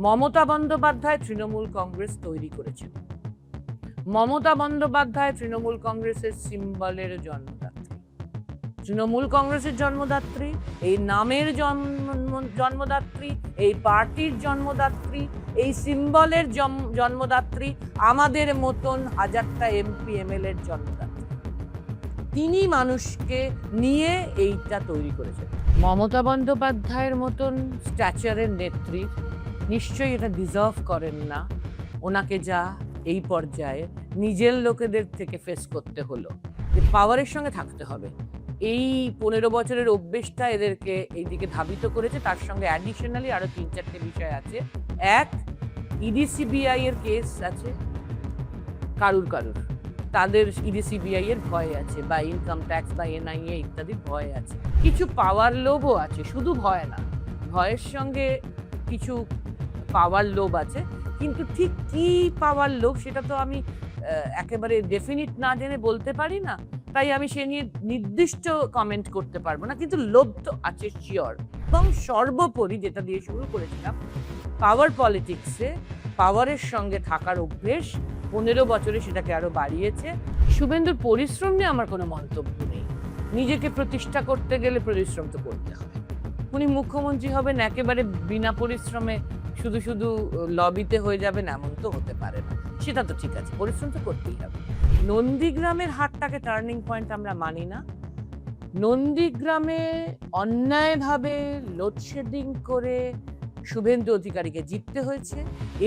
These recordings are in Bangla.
মমতা বন্দ্যোপাধ্যায় তৃণমূল কংগ্রেস তৈরি করেছেন। মমতা বন্দ্যোপাধ্যায় তৃণমূল কংগ্রেসের সিম্বলের জন্মদাত্রী। তৃণমূল কংগ্রেসের জন্মদাত্রী, এই নামের জন্মদাত্রী, এই পার্টির জন্মদাত্রী, এই সিম্বলের জন্মদাত্রী, আমাদের মতন হাজারটা এমপি এমএলএ এর জন্মদাত্রী। তিনি মানুষকে নিয়ে এইটা তৈরি করেছেন। মমতা বন্দ্যোপাধ্যায়ের মতন স্ট্যাচারের নেত্রী নিশ্চয়ই এটা ডিজার্ভ করেন না। ওনাকে যা এই পর্যায়ে নিজের লোকেদের থেকে ফেস করতে হলো, যে পাওয়ারের সঙ্গে থাকতে হবে, এই 15 বছরের অভ্যেসটা এদেরকে এইদিকে ধাবিত করেছে। তার সঙ্গে অ্যাডিশনালি আরো 3-4টে বিষয় আছে। এক, ইডি সিবিআই এর কেস আছে, কারুর তাদের ইডি সিবিআই এর ভয় আছে, বা ইনকাম ট্যাক্স বা এনআইএ ইত্যাদি ভয় আছে। কিছু পাওয়ার লোভও আছে, শুধু ভয় না, ভয়ের সঙ্গে কিছু পাওয়ার লোভ আছে। কিন্তু ঠিক কি পাওয়ার লোভ সেটা তো আমি একেবারে ডেফিনিট না জেনে বলতে পারি না, তাই আমি সে নিয়ে নির্দিষ্ট কমেন্ট করতে পারবো না। কিন্তু লোভ তো আছে শিওর। এবং সর্বোপরি যেটা দিয়ে শুরু করেছিলাম, পাওয়ার পলিটিক্সে পাওয়ারের সঙ্গে থাকার অভ্যেস 15 বছরে সেটাকে আরো বাড়িয়েছে। শুভেন্দুর পরিশ্রম নিয়ে আমার কোনো মন্তব্য নেই। নিজেকে প্রতিষ্ঠা করতে গেলে পরিশ্রম তো করতে হবে। উনি মুখ্যমন্ত্রী হবেন একেবারে বিনা পরিশ্রমে, শুধু শুধু লবিতে হয়ে যাবেন এমন তো হতে পারে না। সেটা তো ঠিক আছে, পরিশ্রম তো করতেই হবে। নন্দীগ্রামের হাটটাকে টার্নিং পয়েন্ট আমরা মানি না। নন্দীগ্রামে অন্যায়ভাবে লোডশেডিং করে শুভেন্দু অধিকারীকে জিততে হয়েছে।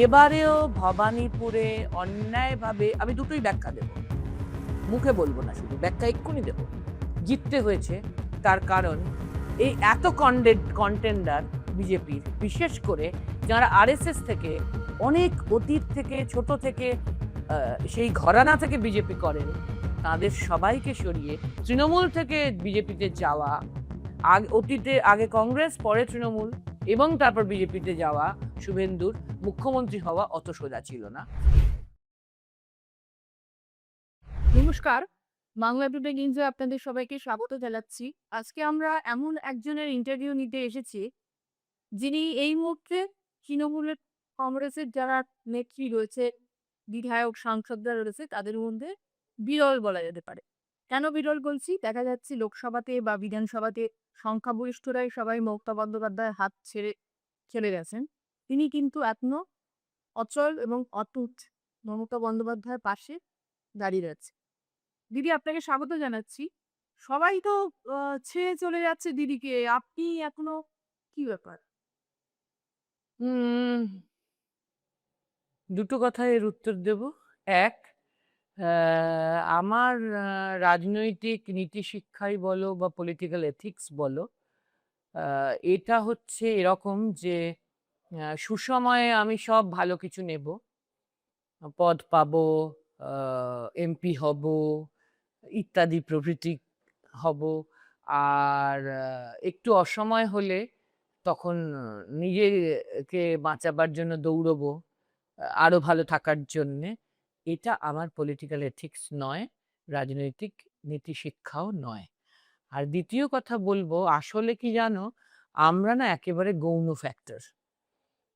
এবারেও ভবানীপুরে অন্যায়ভাবে, আমি দুটোই ব্যাখ্যা দেব, মুখে বলবো না, শুধু ব্যাখ্যা এক্ষুনি দেব, জিততে হয়েছে। তার কারণ এই এত কন্টেন্ডার বিজেপির, বিশেষ করে যারা আরএসএস থেকে অনেক অতীত থেকে, ছোট থেকে, সেই ঘরানা থেকে বিজেপি করেন, তাদের সবাইকে সরিয়ে তৃণমূল থেকে বিজেপিতে যাওয়া, অতীতে আগে কংগ্রেস পরে তৃণমূল এবং তারপর বিজেপিতে যাওয়া শুভেন্দুর মুখ্যমন্ত্রী হওয়া অত সোজা ছিল না। নমস্কার, বাংলা টুডে নিউজে আপনাদের সবাইকে স্বাগত জানাচ্ছি। আজকে আমরা এমন একজনের ইন্টারভিউ নিতে এসেছি, যিনি এই মুহূর্তে তৃণমূলের কংগ্রেসের যারা নেত্রী রয়েছে, বিধায়ক, সাংসদরা রয়েছে, তাদের মধ্যে বিরল বলা যেতে পারে। কেন বিরল বলছি? দেখা যাচ্ছে লোকসভাতে বা বিধানসভাতে সংখ্যাগরিষ্ঠরাই সবাই মমতা বন্দ্যোপাধ্যায়ের হাত ছেড়ে চলে গেছেন। তিনি কিন্তু এখনো অচল এবং অটুট মমতা বন্দ্যোপাধ্যায়ের পাশে দাঁড়িয়ে রয়েছে। দিদি, আপনাকে স্বাগত জানাচ্ছি। সবাই তো ছেড়ে চলে যাচ্ছে দিদিকে। আপনি এখনো, কি ব্যাপার? উম দুটো কথায় এর উত্তর দেব। এক, আমার রাজনৈতিক নীতি শিক্ষাই বলো বা পলিটিক্যাল এথিক্স বলো, এটা হচ্ছে এরকম যে সুসময়ে আমি সব ভালো কিছু নেব, পদ পাবো, এমপি হব ইত্যাদি প্রভৃতি হব। আর একটু অসময় হলে তখন নিজেকে বাঁচাবার জন্য দৌড়বো, আরো ভালো থাকার জন্যে। এটা আমার পলিটিক্যাল এথিক্স নয়, রাজনৈতিক নীতি শিক্ষাও নয়। আর দ্বিতীয় কথা বলবো, আসলে কি জানো, আমরা না একেবারে গৌণ ফ্যাক্টর।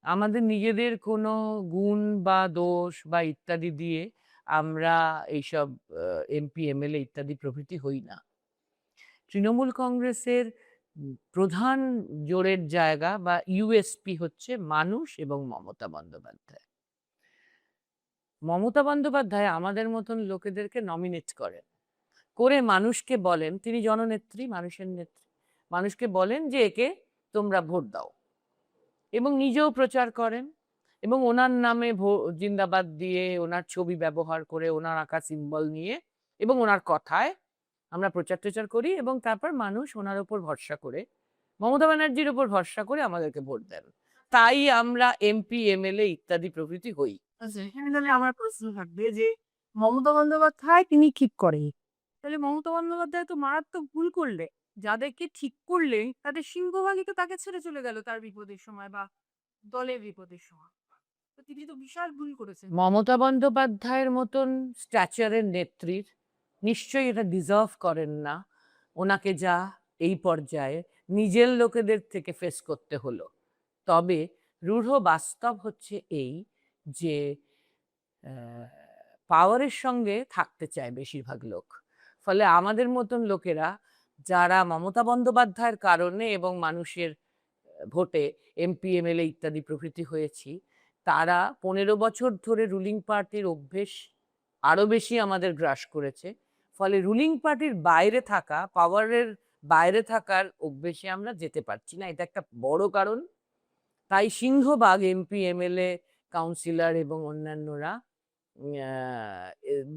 আমাদের নিজেদের কোনো গুণ বা দোষ বা ইত্যাদি দিয়ে আমরা এইসব এমপি এমএলএ ইত্যাদি প্রভৃতি হই না। তৃণমূল কংগ্রেসের প্রধান জোরের জায়গা বা ইউএসপি হচ্ছে মানুষ এবং মমতা বন্দ্যোপাধ্যায়। মমতা বন্দ্যোপাধ্যায় আমাদের মতন লোকেদেরকে নমিনেট করেন, করে মানুষকে বলেন, তিনি জননেত্রী, মানুষের নেত্রী, মানুষকে বলেন যে একে তোমরা ভোট দাও, এবং নিজেও প্রচার করেন, এবং ওনার নামে জিন্দাবাদ দিয়ে, ওনার ছবি ব্যবহার করে, ওনার আঁকা সিম্বল নিয়ে এবং ওনার কথায় আমরা প্রচার টোচার করি, এবং তারপর মানুষ ওনার উপর ভরসা করে, মমতা ব্যানার্জির উপর ভরসা করে আমাদেরকে ভোট দেন। তাই আমরা এমপি এমএলএ ইত্যাদি প্রভৃতি হই। আচ্ছা, এখানে তাহলে আমার প্রশ্ন থাকবে যে মমতা বন্দ্যোপাধ্যায় তিনি ঠিক করেন, তাহলে মমতা বন্দ্যোপাধ্যায় তো মারাত্মক ভুল করলে। যাদেরকে ঠিক করলে তাদের সিংহভাগই তো তাকে ছেড়ে চলে গেল তার বিপদের সময় বা দলের বিপদের সময়। তো তিনি তো বিশাল ভুল করেছেন। মমতা বন্দ্যোপাধ্যায়ের মতন স্ট্যাচারের নেত্রীর নিশ্চয়ই এটা ডিজার্ভ করেন না। ওনাকে যা এই পর্যায়ে নিজের লোকেদের থেকে ফেস করতে হলো। তবে রূঢ় বাস্তব হচ্ছে এই যে পাওয়ারের সঙ্গে থাকতে চায় বেশিরভাগ লোক। ফলে আমাদের মতন লোকেরা যারা মমতা বন্দ্যোপাধ্যায়ের কারণে এবং মানুষের ভোটে এমপি, এমএলএ ইত্যাদি প্রভৃতি হয়েছি, তারা ১৫ বছর ধরে রুলিং পার্টির অভ্যেস আরো বেশি আমাদের গ্রাস করেছে। ফলে রুলিং পার্টির বাইরে থাকা, পাওয়ারের বাইরে থাকার অভ্যেসে আমরা যেতে পারছি না। এটা একটা বড় কারণ। তাই সিংহভাগ এমপি, এমএলএ, কাউন্সিলর এবং অন্যান্যরা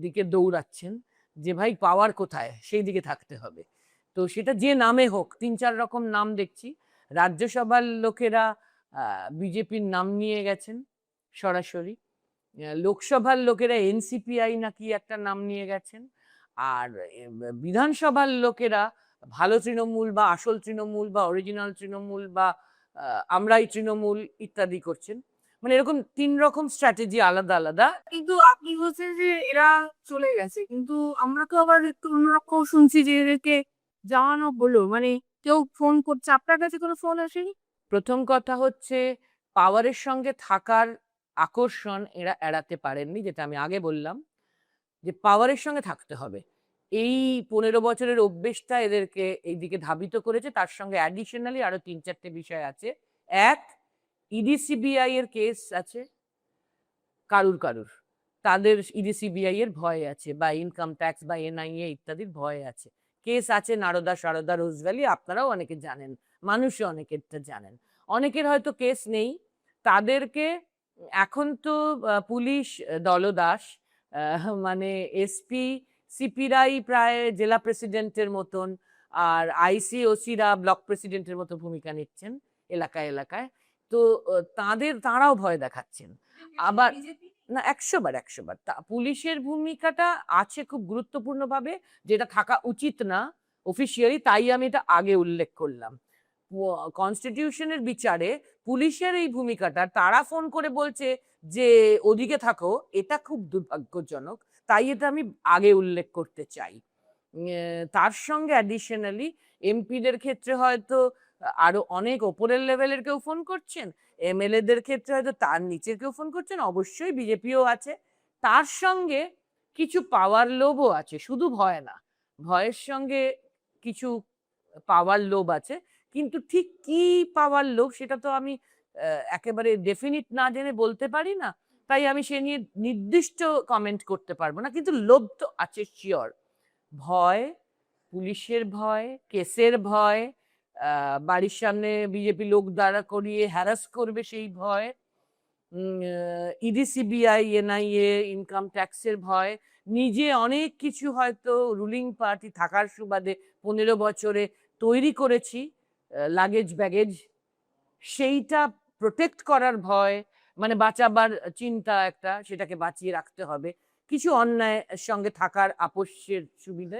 দিকে দৌড়াচ্ছেন যে ভাই পাওয়ার কোথায়, সেই দিকে থাকতে হবে। তো সেটা যে নামে হোক, ৩-৪ রকম নাম দেখছি। রাজ্যসভার লোকেরা বিজেপির নাম নিয়ে গেছেন সরাসরি। লোকসভার লোকেরা এনসিপিআই নাকি একটা নাম নিয়ে গেছেন। আর বিধানসভার লোকেরা ভালো তৃণমূল বা আসল তৃণমূল বা অরিজিনাল তৃণমূল বা আমরাই তৃণমূল ইত্যাদি করছেন। মানে এরকম ৩ রকম স্ট্র্যাটেজি আলাদা আলাদা। কিন্তু আপনি বলছেন যে এরা চলে গেছে, কিন্তু আমরা তো আবার একটু অন্যরকম শুনছি যে এদেরকে জানানো হলো, মানে কেউ ফোন করছে, আপনার কাছে কোনো ফোন আসেনি? প্রথম কথা হচ্ছে পাওয়ারের সঙ্গে থাকার আকর্ষণ এরা এড়াতে পারেননি, যেটা আমি আগে বললাম যে পাওয়ারের সঙ্গে থাকতে হবে। এই ১৫ বছরের অভ্যেসটা এদেরকে এইদিকে ধাবিত করেছে। তার সঙ্গে অ্যাডিশনালি আরো ৩-৪টে বিষয় আছে। এক, ইডি সিবিআই এর কেস আছে কারুর। তাদের ইডি সিবিআই এর ভয় আছে, বা ইনকাম ট্যাক্স বা এনআইএ ইত্যাদির ভয় আছে। কেস আছে নারদা, সারদা, রোজ ভ্যালি, আপনারাও অনেকে জানেন, মানুষও অনেকেরটা জানেন। অনেকের হয়তো কেস নেই। তাদেরকে এখন তো পুলিশ দলদাস, মানে এসপি, সিপিরাই প্রায় জেলা প্রেসিডেন্টের মতন, আর আইসি, ওসিরা ব্লক প্রেসিডেন্টের মতো ভূমিকা নিচ্ছেন এলাকায় এলাকায়। তো তাঁরাও ভয় দেখাচ্ছেন। আবার না, ১০০ বার ১০০ বার পুলিশের ভূমিকাটা আছে খুব গুরুত্বপূর্ণভাবে, যেটা থাকা উচিত না অফিসিয়ালি, তাই আমি এটা আগে উল্লেখ করলাম। কনস্টিটিউশনের বিচারে পুলিশের এই ভূমিকাটা তারা ফোন করে বলছে যে ওদিকে থাকো, এটা খুব দুর্ভাগ্যজনক। তাই এটা আমি আগে উল্লেখ করতে চাই। তার সঙ্গে অ্যাডিশনালি এমপিদের ক্ষেত্রে হয়তো আরো অনেক ওপরের লেভেলের কেউ ফোন করছেন, এমএলএ দের ক্ষেত্রে হয়তো তার নিচের কেউ ফোন করছেন, অবশ্যই বিজেপিও আছে। তার সঙ্গে কিছু পাওয়ার লোভও আছে, শুধু ভয় না। ভয়ের সঙ্গে কিছু পাওয়ার লোভ আছে, কিন্তু ঠিক কি পাওয়ার লোভ সেটা তো আমি একেবারে ডেফিনিট না জেনে বলতে পারি না। তাই আমি সে নিয়ে নির্দিষ্ট কমেন্ট করতে পারবো না, কিন্তু লোভ তো আছে শিওর। ভয়, পুলিশের ভয়, কেসের ভয়, বাড়ির সামনে বিজেপি লোক দাঁড়া করিয়ে হ্যারাস করবে সেই ভয়, ইডি সিবিআই এনআইএ ইনকাম ট্যাক্সের ভয়, নিজে অনেক কিছু হয়তো রুলিং পার্টি থাকার সুবাদে ১৫ বছরে তৈরি করেছি লাগেজ ব্যাগেজ, সেইটা প্রোটেক্ট করার ভয়, মানে বাঁচাবার চিন্তা একটা, সেটাকে বাঁচিয়ে রাখতে হবে, কিছু অন্যায়ের সঙ্গে থাকার আপোষের সুবিধে,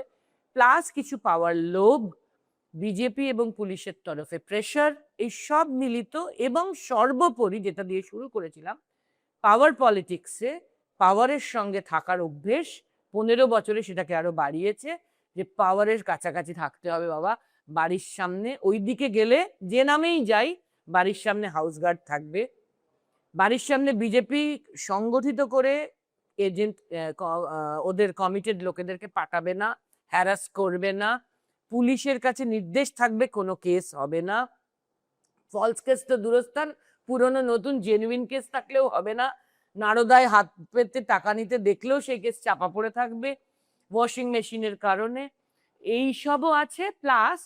প্লাস কিছু পাওয়ার লোভ, বিজেপি এবং পুলিশের তরফে প্রেশার, এই সব মিলিত। এবং সর্বোপরি যেটা দিয়ে শুরু করেছিলাম, পাওয়ার পলিটিক্সে পাওয়ারের সঙ্গে থাকার অভ্যেস ১৫ বছরে সেটাকে আরো বাড়িয়েছে, যে পাওয়ারের কাছাকাছি থাকতে হবে বাবা। বাড়ির সামনে ওই দিকে গেলে যে নামেই যাই, বাড়ির সামনে হাউস গার্ড থাকবে, বাড়ির সামনে বিজেপি সংগঠিত করে এজেন্ট ওদের কমিটেড লোকেদেরকে পাঠাবে না, হ্যারাস করবে না, পুলিশের কাছে নির্দেশ থাকবে কোনো কেস হবে না। ফলস কেস তো দূরস্থান, পুরনো নতুন জেনুইন কেস থাকলেও হবে না। নারদায় হাত পেতে টাকা নিতে দেখলেও সেই কেস চাপা পড়ে থাকবে ওয়াশিং মেশিনের কারণে। এই সবও আছে, প্লাস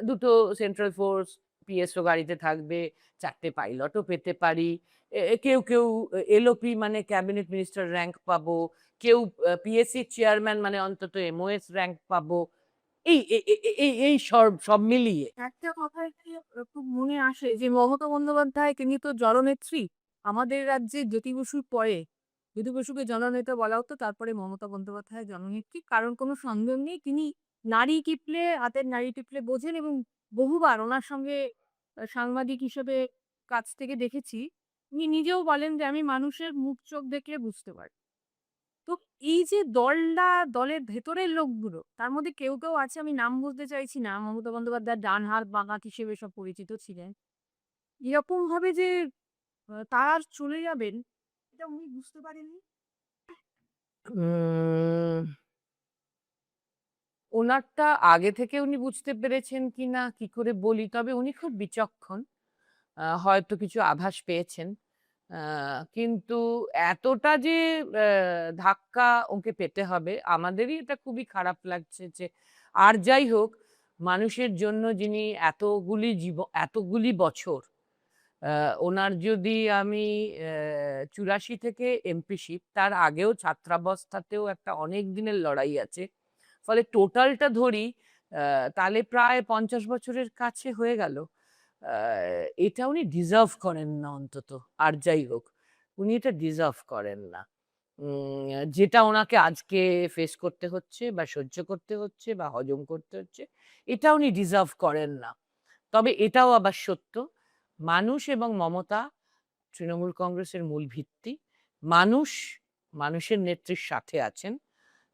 দুটো সেন্ট্রাল ফোর্স পিএসও গাড়িতে থাকবে, 4টে পাইলটও পেতে পারি, কেউ কেউ এলওপি মানে ক্যাবিনেট মিনিস্টার র্যাঙ্ক পাবো, কেউ পিএসসি চেয়ারম্যান মানে অন্তত এমওএস র্যাঙ্ক পাবো, এই এই এই- এই এই সব সব মিলিয়ে। একটা কথা কি খুব মনে আসে যে মমতা বন্দ্যোপাধ্যায় তিনি তো জননেত্রী। আমাদের রাজ্যে জ্যোতি বসুর পরে জ্যোতি বসুকে জননেতা বলা হতো, তারপরে মমতা বন্দ্যোপাধ্যায় জননেত্রী। কারণ কোনো সন্দেহ নেই, তিনি নারী টিপলে, হাতের নারী টিপলে বোঝেন, এবং বহুবার ওনার সঙ্গে সাংবাদিক হিসেবে কাছ থেকে দেখেছি। উনি নিজেও বলেন যে আমি মানুষের মুখ চোখ দেখলে বুঝতে পারি। তো এই যে দলের ভেতরের লোকগুলো, তার মধ্যে কেউ আছে, আমি নাম বলতে চাইছি না, মমতা বন্দ্যোপাধ্যায়ের ডান হাত বাঁ হাত হিসেবে সব পরিচিত ছিলেন। এরকম ভাবে যে তারা আর চলে যাবেন, এটা উনি বুঝতে পারেননি? উম ওনারটা আগে থেকে উনি বুঝতে পেরেছেন কিনা কি করে বলি, তবে উনি খুব বিচক্ষণ। হয়তো কিছু আভাস পেয়েছেন। আ কিন্তু এতটা যে ধাক্কা ওকে পেতে হবে, আমাদেরই এটা খুবই খারাপ লাগছে যে আর যাই হোক, মানুষের জন্য যিনি এতগুলি বছর আ ওনার যদি আমি ৮৪ থেকে এমপিশিপ, তার আগেও ছাত্রাবস্থাতেও একটা অনেক দিনের লড়াই আছে। ফলে টোটালটা ধরি আ তাহলে প্রায় ৫০ বছরের কাছে হয়ে গেল। আ এটা উনি ডিজার্ভ করেন না অন্তত। আর যাই হোক, উনি এটা ডিজার্ভ করেন না। যেটা ওনাকে আজকে ফেস করতে হচ্ছে বা সহ্য করতে হচ্ছে বা হজম করতে হচ্ছে, এটা উনি ডিজার্ভ করেন না। তবে এটাও আবার সত্য, মানুষ এবং মমতা তৃণমূল কংগ্রেসের মূল ভিত্তি। মানুষ, মানুষের নেত্রীর সাথে আছেন।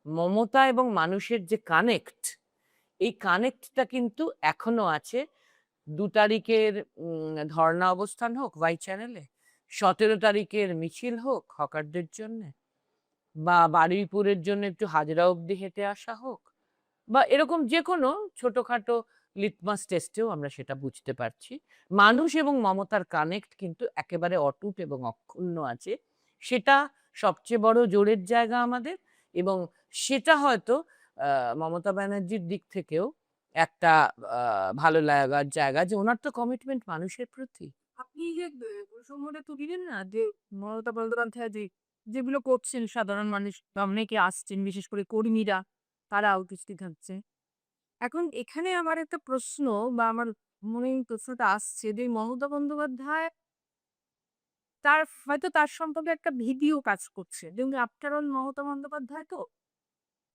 মমতা এবং মানুষের যে কানেক্ট, এই কানেক্টটা কিন্তু এখনো আছে। ২ তারিখের ধর্ণা অবস্থান হোক ওয়াই চ্যানেলে, ১৭ তারিখের মিছিল হোক হকারদের জন্যে, বা বারুইপুরের জন্য একটু হাজরা অব্দি হেঁটে আসা হোক, বা এরকম যেকোনো ছোটখাটো লিটমাস টেস্টেও আমরা সেটা বুঝতে পারছি। মানুষ এবং মমতার কানেক্ট কিন্তু একেবারে অটুট এবং অক্ষুণ্ণ আছে। সেটা সবচেয়ে বড় জোরের জায়গা আমাদের, এবং সেটা হয়তো আ মমতা ব্যানার্জির দিক থেকেও একটা আ ভালো লাগার জায়গা যে উনার তো কমিটমেন্ট মানুষের প্রতি। আপনি যে প্রসঙ্গটা তুলিলেন না যে মমতা বন্দ্যোপাধ্যায় যেগুলো করছেন সাধারণ মানুষ বা অনেকে আসছেন, বিশেষ করে কর্মীরা, তারা উপস্থিত হচ্ছে। এখন এখানে আমার একটা প্রশ্ন বা আমার মনে এই প্রশ্নটা আসছে যে মমতা বন্দ্যোপাধ্যায় হয়তো তার সম্পর্কে একটা ভীতিও কাজ করছে। যেমন আফটার অল মমতা বন্দ্যোপাধ্যায় তো।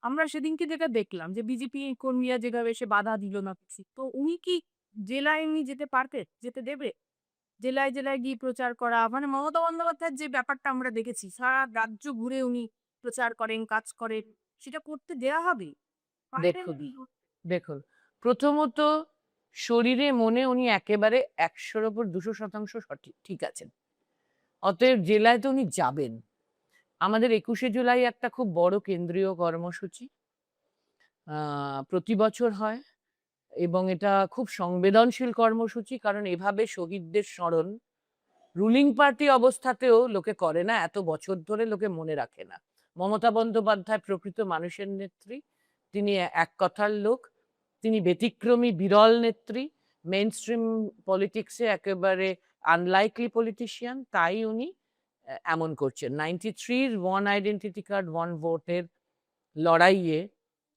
আমরা সেদিনকে যেটা দেখলাম যে বিজেপি কর্মীরা যেভাবে এসে বাধা দিল না কিছু। তো উনি কি জেলায় এমনি যেতে পারবে? যেতে দেবে? জেলায়, জেলায় গিয়ে প্রচার করা মানে মমতা বন্দ্যোপাধ্যায়ের যে ব্যাপারটা আমরা দেখেছি, সারা রাজ্য ঘুরে উনি প্রচার করেন, কাজ করেন, সেটা করতে দেয়া হবে? পারবেন দেখুন, কি? দেখুন, প্রথমত শরীরে মনে উনি একেবারে ১০০ র উপর ২০০% ঠিক আছেন। অতএব জেলায় তো উনি যাবেন। আমাদের ২১শে জুলাই একটা খুব বড় কেন্দ্রীয় কর্মসূচি। আ প্রতি বছর হয় এবং এটা খুব সংবেদনশীল কর্মসূচি। কারণ এভাবে শহীদদের স্মরণ রুলিং পার্টি অবস্থাতেও লোকে করে না। এত বছর ধরে লোকে মনে রাখে না। মমতা বন্দ্যোপাধ্যায় প্রকৃত মানুষের নেত্রী। তিনি এক কথার লোক। তিনি ব্যতিক্রমী বিরল নেত্রী। মেইনস্ট্রিম পলিটিক্সে একেবারে আনলাইকলি পলিটিশিয়ান। তাই উনি এমন করছেন। 93 র ওয়ান আইডেন্টিটি কার্ড, ওয়ান ভোটের লড়াইয়ে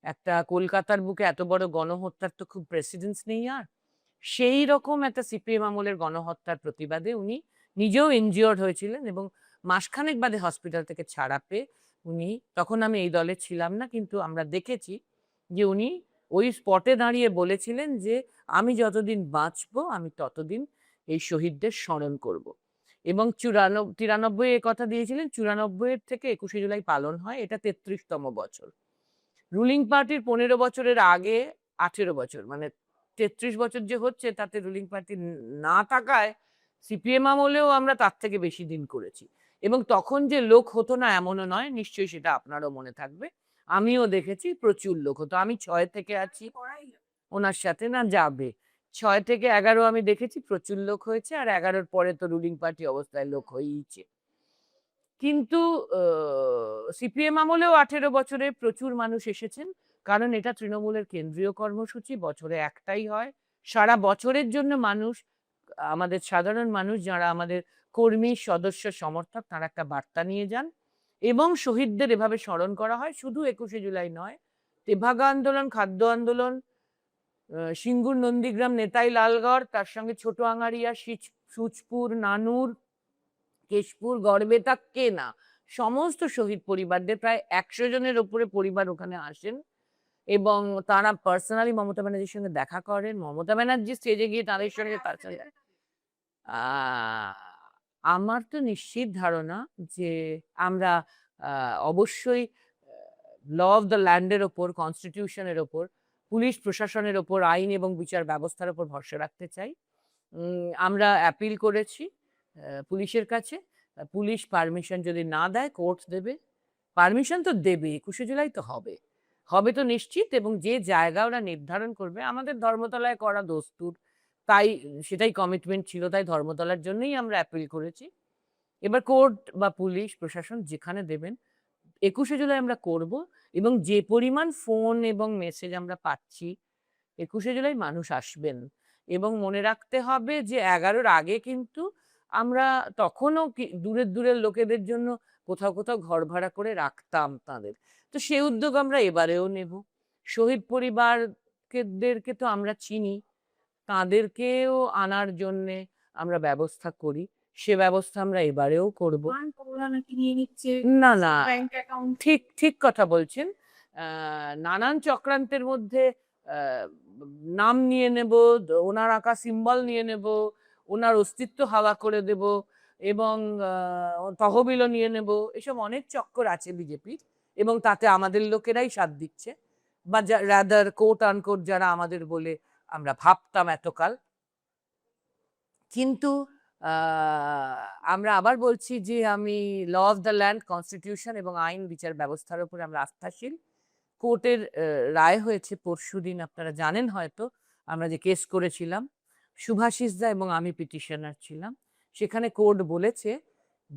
একটা কলকাতার বুকে এত বড় গণহত্যার তো খুব প্রেসিডেন্স নেই আর। সেই রকম একটা সিপিএম আমলের গণহত্যার প্রতিবাদে উনি নিজেও ইনজিওর্ড হয়েছিলেন এবং মাসখানেক বাদে হসপিটাল থেকে ছাড়া পেয়ে উনি, তখন আমি এই দলে ছিলাম না, কিন্তু আমরা দেখেছি যে উনি ওই স্পটে দাঁড়িয়ে বলেছিলেন যে আমি যতদিন বাঁচবো আমি ততদিন এই শহীদদের স্মরণ করব। এবং 93 এ কথা দিয়েছিলেন, 94 এর থেকে ২১শে জুলাই পালন হয়। এটা ৩৩তম বছর। রুলিং পার্টির ১৫ বছরের আগে ১৮ বছর, মানে ৩৩ বছর যে হচ্ছে তাতে রুলিং পার্টি না থাকায় সিপিএম আমলেও আমরা তার থেকে বেশি দিন করেছি। এবং তখন যে লোক হতো না এমনও নয়, নিশ্চয়ই সেটা আপনারও মনে থাকবে। আমিও দেখেছি প্রচুর লোক হতো। আমি ৬ থেকে আছি ওনার সাথে, না যাবে। ৬ থেকে ১১ আমি দেখেছি প্রচুর লোক হয়েছে, আর ১১ র পরে তো রুলিং পার্টি অবস্থায় লোক হয়েইছে। কিন্তু সিপিএম আমলেও ১৮ বছরে প্রচুর মানুষ এসেছেন। কারণ এটা তৃণমূলের কেন্দ্রীয় কর্মসূচি, বছরে একটাই হয়। সারা বছরের জন্য মানুষ, আমাদের সাধারণ মানুষ যারা আমাদের কর্মী, সদস্য, সমর্থক, তারা একটা বার্তা নিয়ে যান এবং শহীদদের এভাবে স্মরণ করা হয়। শুধু ২১শে জুলাই নয়, তেভাগা আন্দোলন, খাদ্য আন্দোলন, সিঙ্গুর, নন্দীগ্রাম, নেতাই লালগড়, তার সঙ্গে ছোট আঙারিয়া, সুচপুর, নানুর, কেশপুর, গড়বেতা, কে না, সমস্ত শহীদ পরিবারদের প্রায় ১০০ জনের ওপরে পরিবার ওখানে আসেন এবং তারা পার্সোনালি মমতা ব্যানার্জির সঙ্গে দেখা করেন। মমতা ব্যানার্জি স্টেজে গিয়ে তাদের সঙ্গে তার সঙ্গে আ আমার তো নিশ্চিত ধারণা যে আমরা আ অবশ্যই ল অফ দ্য ল্যান্ড এর ওপর, কনস্টিটিউশন এর ওপর, পুলিশ প্রশাসনের ওপর, আইন এবং বিচার ব্যবস্থার উপর ভরসা রাখতে চাই। আমরা অ্যাপিল করেছি পুলিশের কাছে। পুলিশ পারমিশন যদি না দেয় কোর্ট দেবে। পারমিশন তো দেবে, ২১শে জুলাই তো হবে। হবে তো নিশ্চিত, এবং যে জায়গা ওরা নির্ধারণ করবে, আমাদের ধর্মতলায় করা দস্তুর। তাই সেটাই কমিটমেন্ট ছিল, তাই ধর্মতলার জন্যই আমরা অ্যাপিল করেছি। এবার কোর্ট বা পুলিশ প্রশাসন যেখানে দেবেন ২১শে জুলাই আমরা করব, এবং যে পরিমাণ ফোন এবং মেসেজ আমরা পাচ্ছি ২১শে জুলাই মানুষ আসবেন। এবং মনে রাখতে হবে যে ১১-র আগে কিন্তু আমরা তখনও দূরের লোকেদের জন্য কোথাও কোথাও ঘর ভাড়া করে রাখতাম তাদের। তো সেই উদ্যোগ আমরা এবারেও নেব। শহীদ পরিবারদেরকে তো আমরা চিনি, তাদেরকেও আনার জন্যে আমরা ব্যবস্থা করি। সে ব্যবস্থা আমরা এবারেও করব। ওরা নাকি নিয়ে নিচ্ছে না, না, ব্যাংক অ্যাকাউন্ট। ঠিক কথা বলছেন। নানান চক্রান্তের মধ্যে আ নাম নিয়ে নেব, ওনার আঁকা সিম্বল নিয়ে নেব, ওনার অস্তিত্ব হাওয়া করে দেব, এবং তহবিলও নিয়ে নেব। এসব অনেক চক্কর আছে বিজেপির, এবং তাতে আমাদের লোকেরাই সাথ দিচ্ছে, বা রাদার কোট আনকোট যারা আমাদের বলে আমরা ভাবতাম এতকাল। কিন্তু আমরা আবার বলছি যে আমি law of the land, constitution এবং আইন বিচার ব্যবস্থার উপরে আমরা আস্থাশীল। কোর্টের রায় হয়েছে পরশুদিন, আপনারা জানেন হয়তো। আমরা যে কেস করেছিলাম, শুভাশিস দা এবং আমি পিটিশনার ছিলাম। সেখানে কোর্ট বলেছে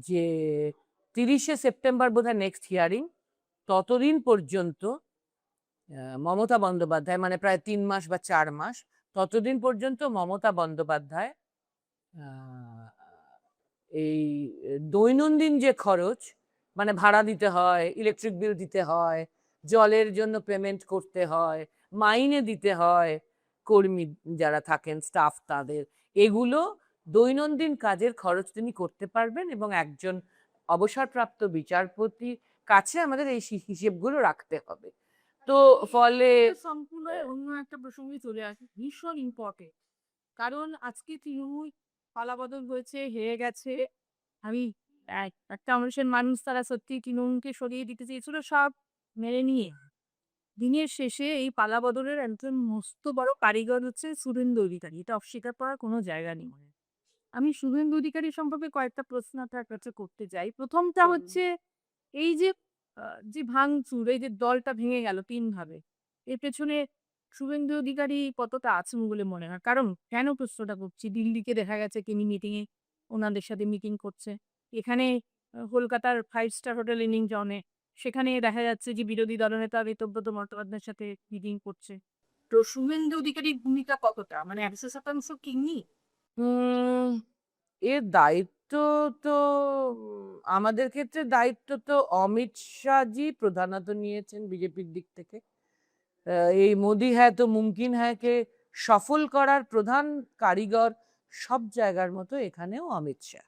যে ৩০শে সেপ্টেম্বর বোধহয় নেক্সট হিয়ারিং, ততদিন পর্যন্ত মমতা বন্দ্যোপাধ্যায়, মানে প্রায় ৩ মাস বা ৪ মাস, ততদিন পর্যন্ত মমতা বন্দ্যোপাধ্যায় এই দৈনন্দিন যে খরচ, মানে ভাড়া দিতে হয়, ইলেকট্রিক বিল দিতে হয়, জলের জন্য পেমেন্ট করতে হয়, মাইনে দিতে হয় কর্মী যারা থাকেন, স্টাফ তাদের, এগুলো দৈনন্দিন কাজের খরচ তিনি করতে পারবেন, এবং একজন অবসরপ্রাপ্ত বিচারপতির কাছে আমাদের এই হিসেবগুলো রাখতে হবে। তো ফলে সম্পূর্ণ অন্য একটা প্রসঙ্গে চলে আসে, ভীষণ ইম্পর্টেন্ট। কারণ আজকে তৃণমূল পালাবদল হয়েছে, হেরে গেছে। আমি একটা মানুষের মানুষ, তারা সত্যি তৃণমূলকে সরিয়ে দিতে চেয়েছিল সব মেনে নিয়ে। দিনের শেষে এই পালাবদলের একজন মস্ত বড় কারিগর হচ্ছে শুভেন্দু অধিকারী, এটা অস্বীকার করার কোনো জায়গা নেই। আমি শুভেন্দু অধিকারী সম্পর্কে কয়েকটা প্রশ্ন আপনার কাছে করতে চাই। প্রথমটা হচ্ছে এই যে যে ভাঙচুর, এই যে দলটা ভেঙে গেল ৩ ভাবে, এর পেছনে শুভেন্দু অধিকারী কতটা আছেন বলে মনে হয়? কারণ কেন প্রশ্নটা করছি, দিল্লিকে দেখা গেছে তিনি মিটিংয়ে ওনাদের সাথে মিটিং করছে। এখানে কলকাতার 5 স্টার হোটেল লিনিংটনে, সেখানে দেখা যাচ্ছে যে বিরোধী দলনেতা ঋতব্রত বন্দ্যোপাধ্যায়ের সাথে মিটিং করছে। তো শুভেন্দু অধিকারীর ভূমিকা কতটা? মানে ১০০% কিন্নি? উম এর দায়িত্ব তো আমাদের ক্ষেত্রে দায়িত্ব তো অমিত শাহজি প্রধানত নিয়েছেন বিজেপির দিক থেকে। এই মোদি হ্যায় তো মুমকিন হ্যায়কে সফল করার প্রধান কারিগর সব জায়গার মতো এখানেও অমিত শাহ।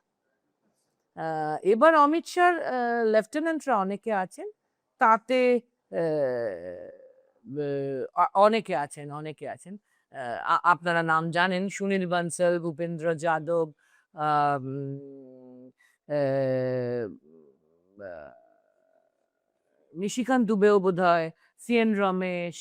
এবার অমিত শাহর লেফটেন্যান্টরা অনেকে আছেন, তাতে অনেকে আছেন। আপনারা নাম জানেন, সুনীল বানসাল, ভূপেন্দ্র যাদব, আম, আহ, আহ, নিশিকান্ত দুবেও বোধহয়, সিএন রমেশ,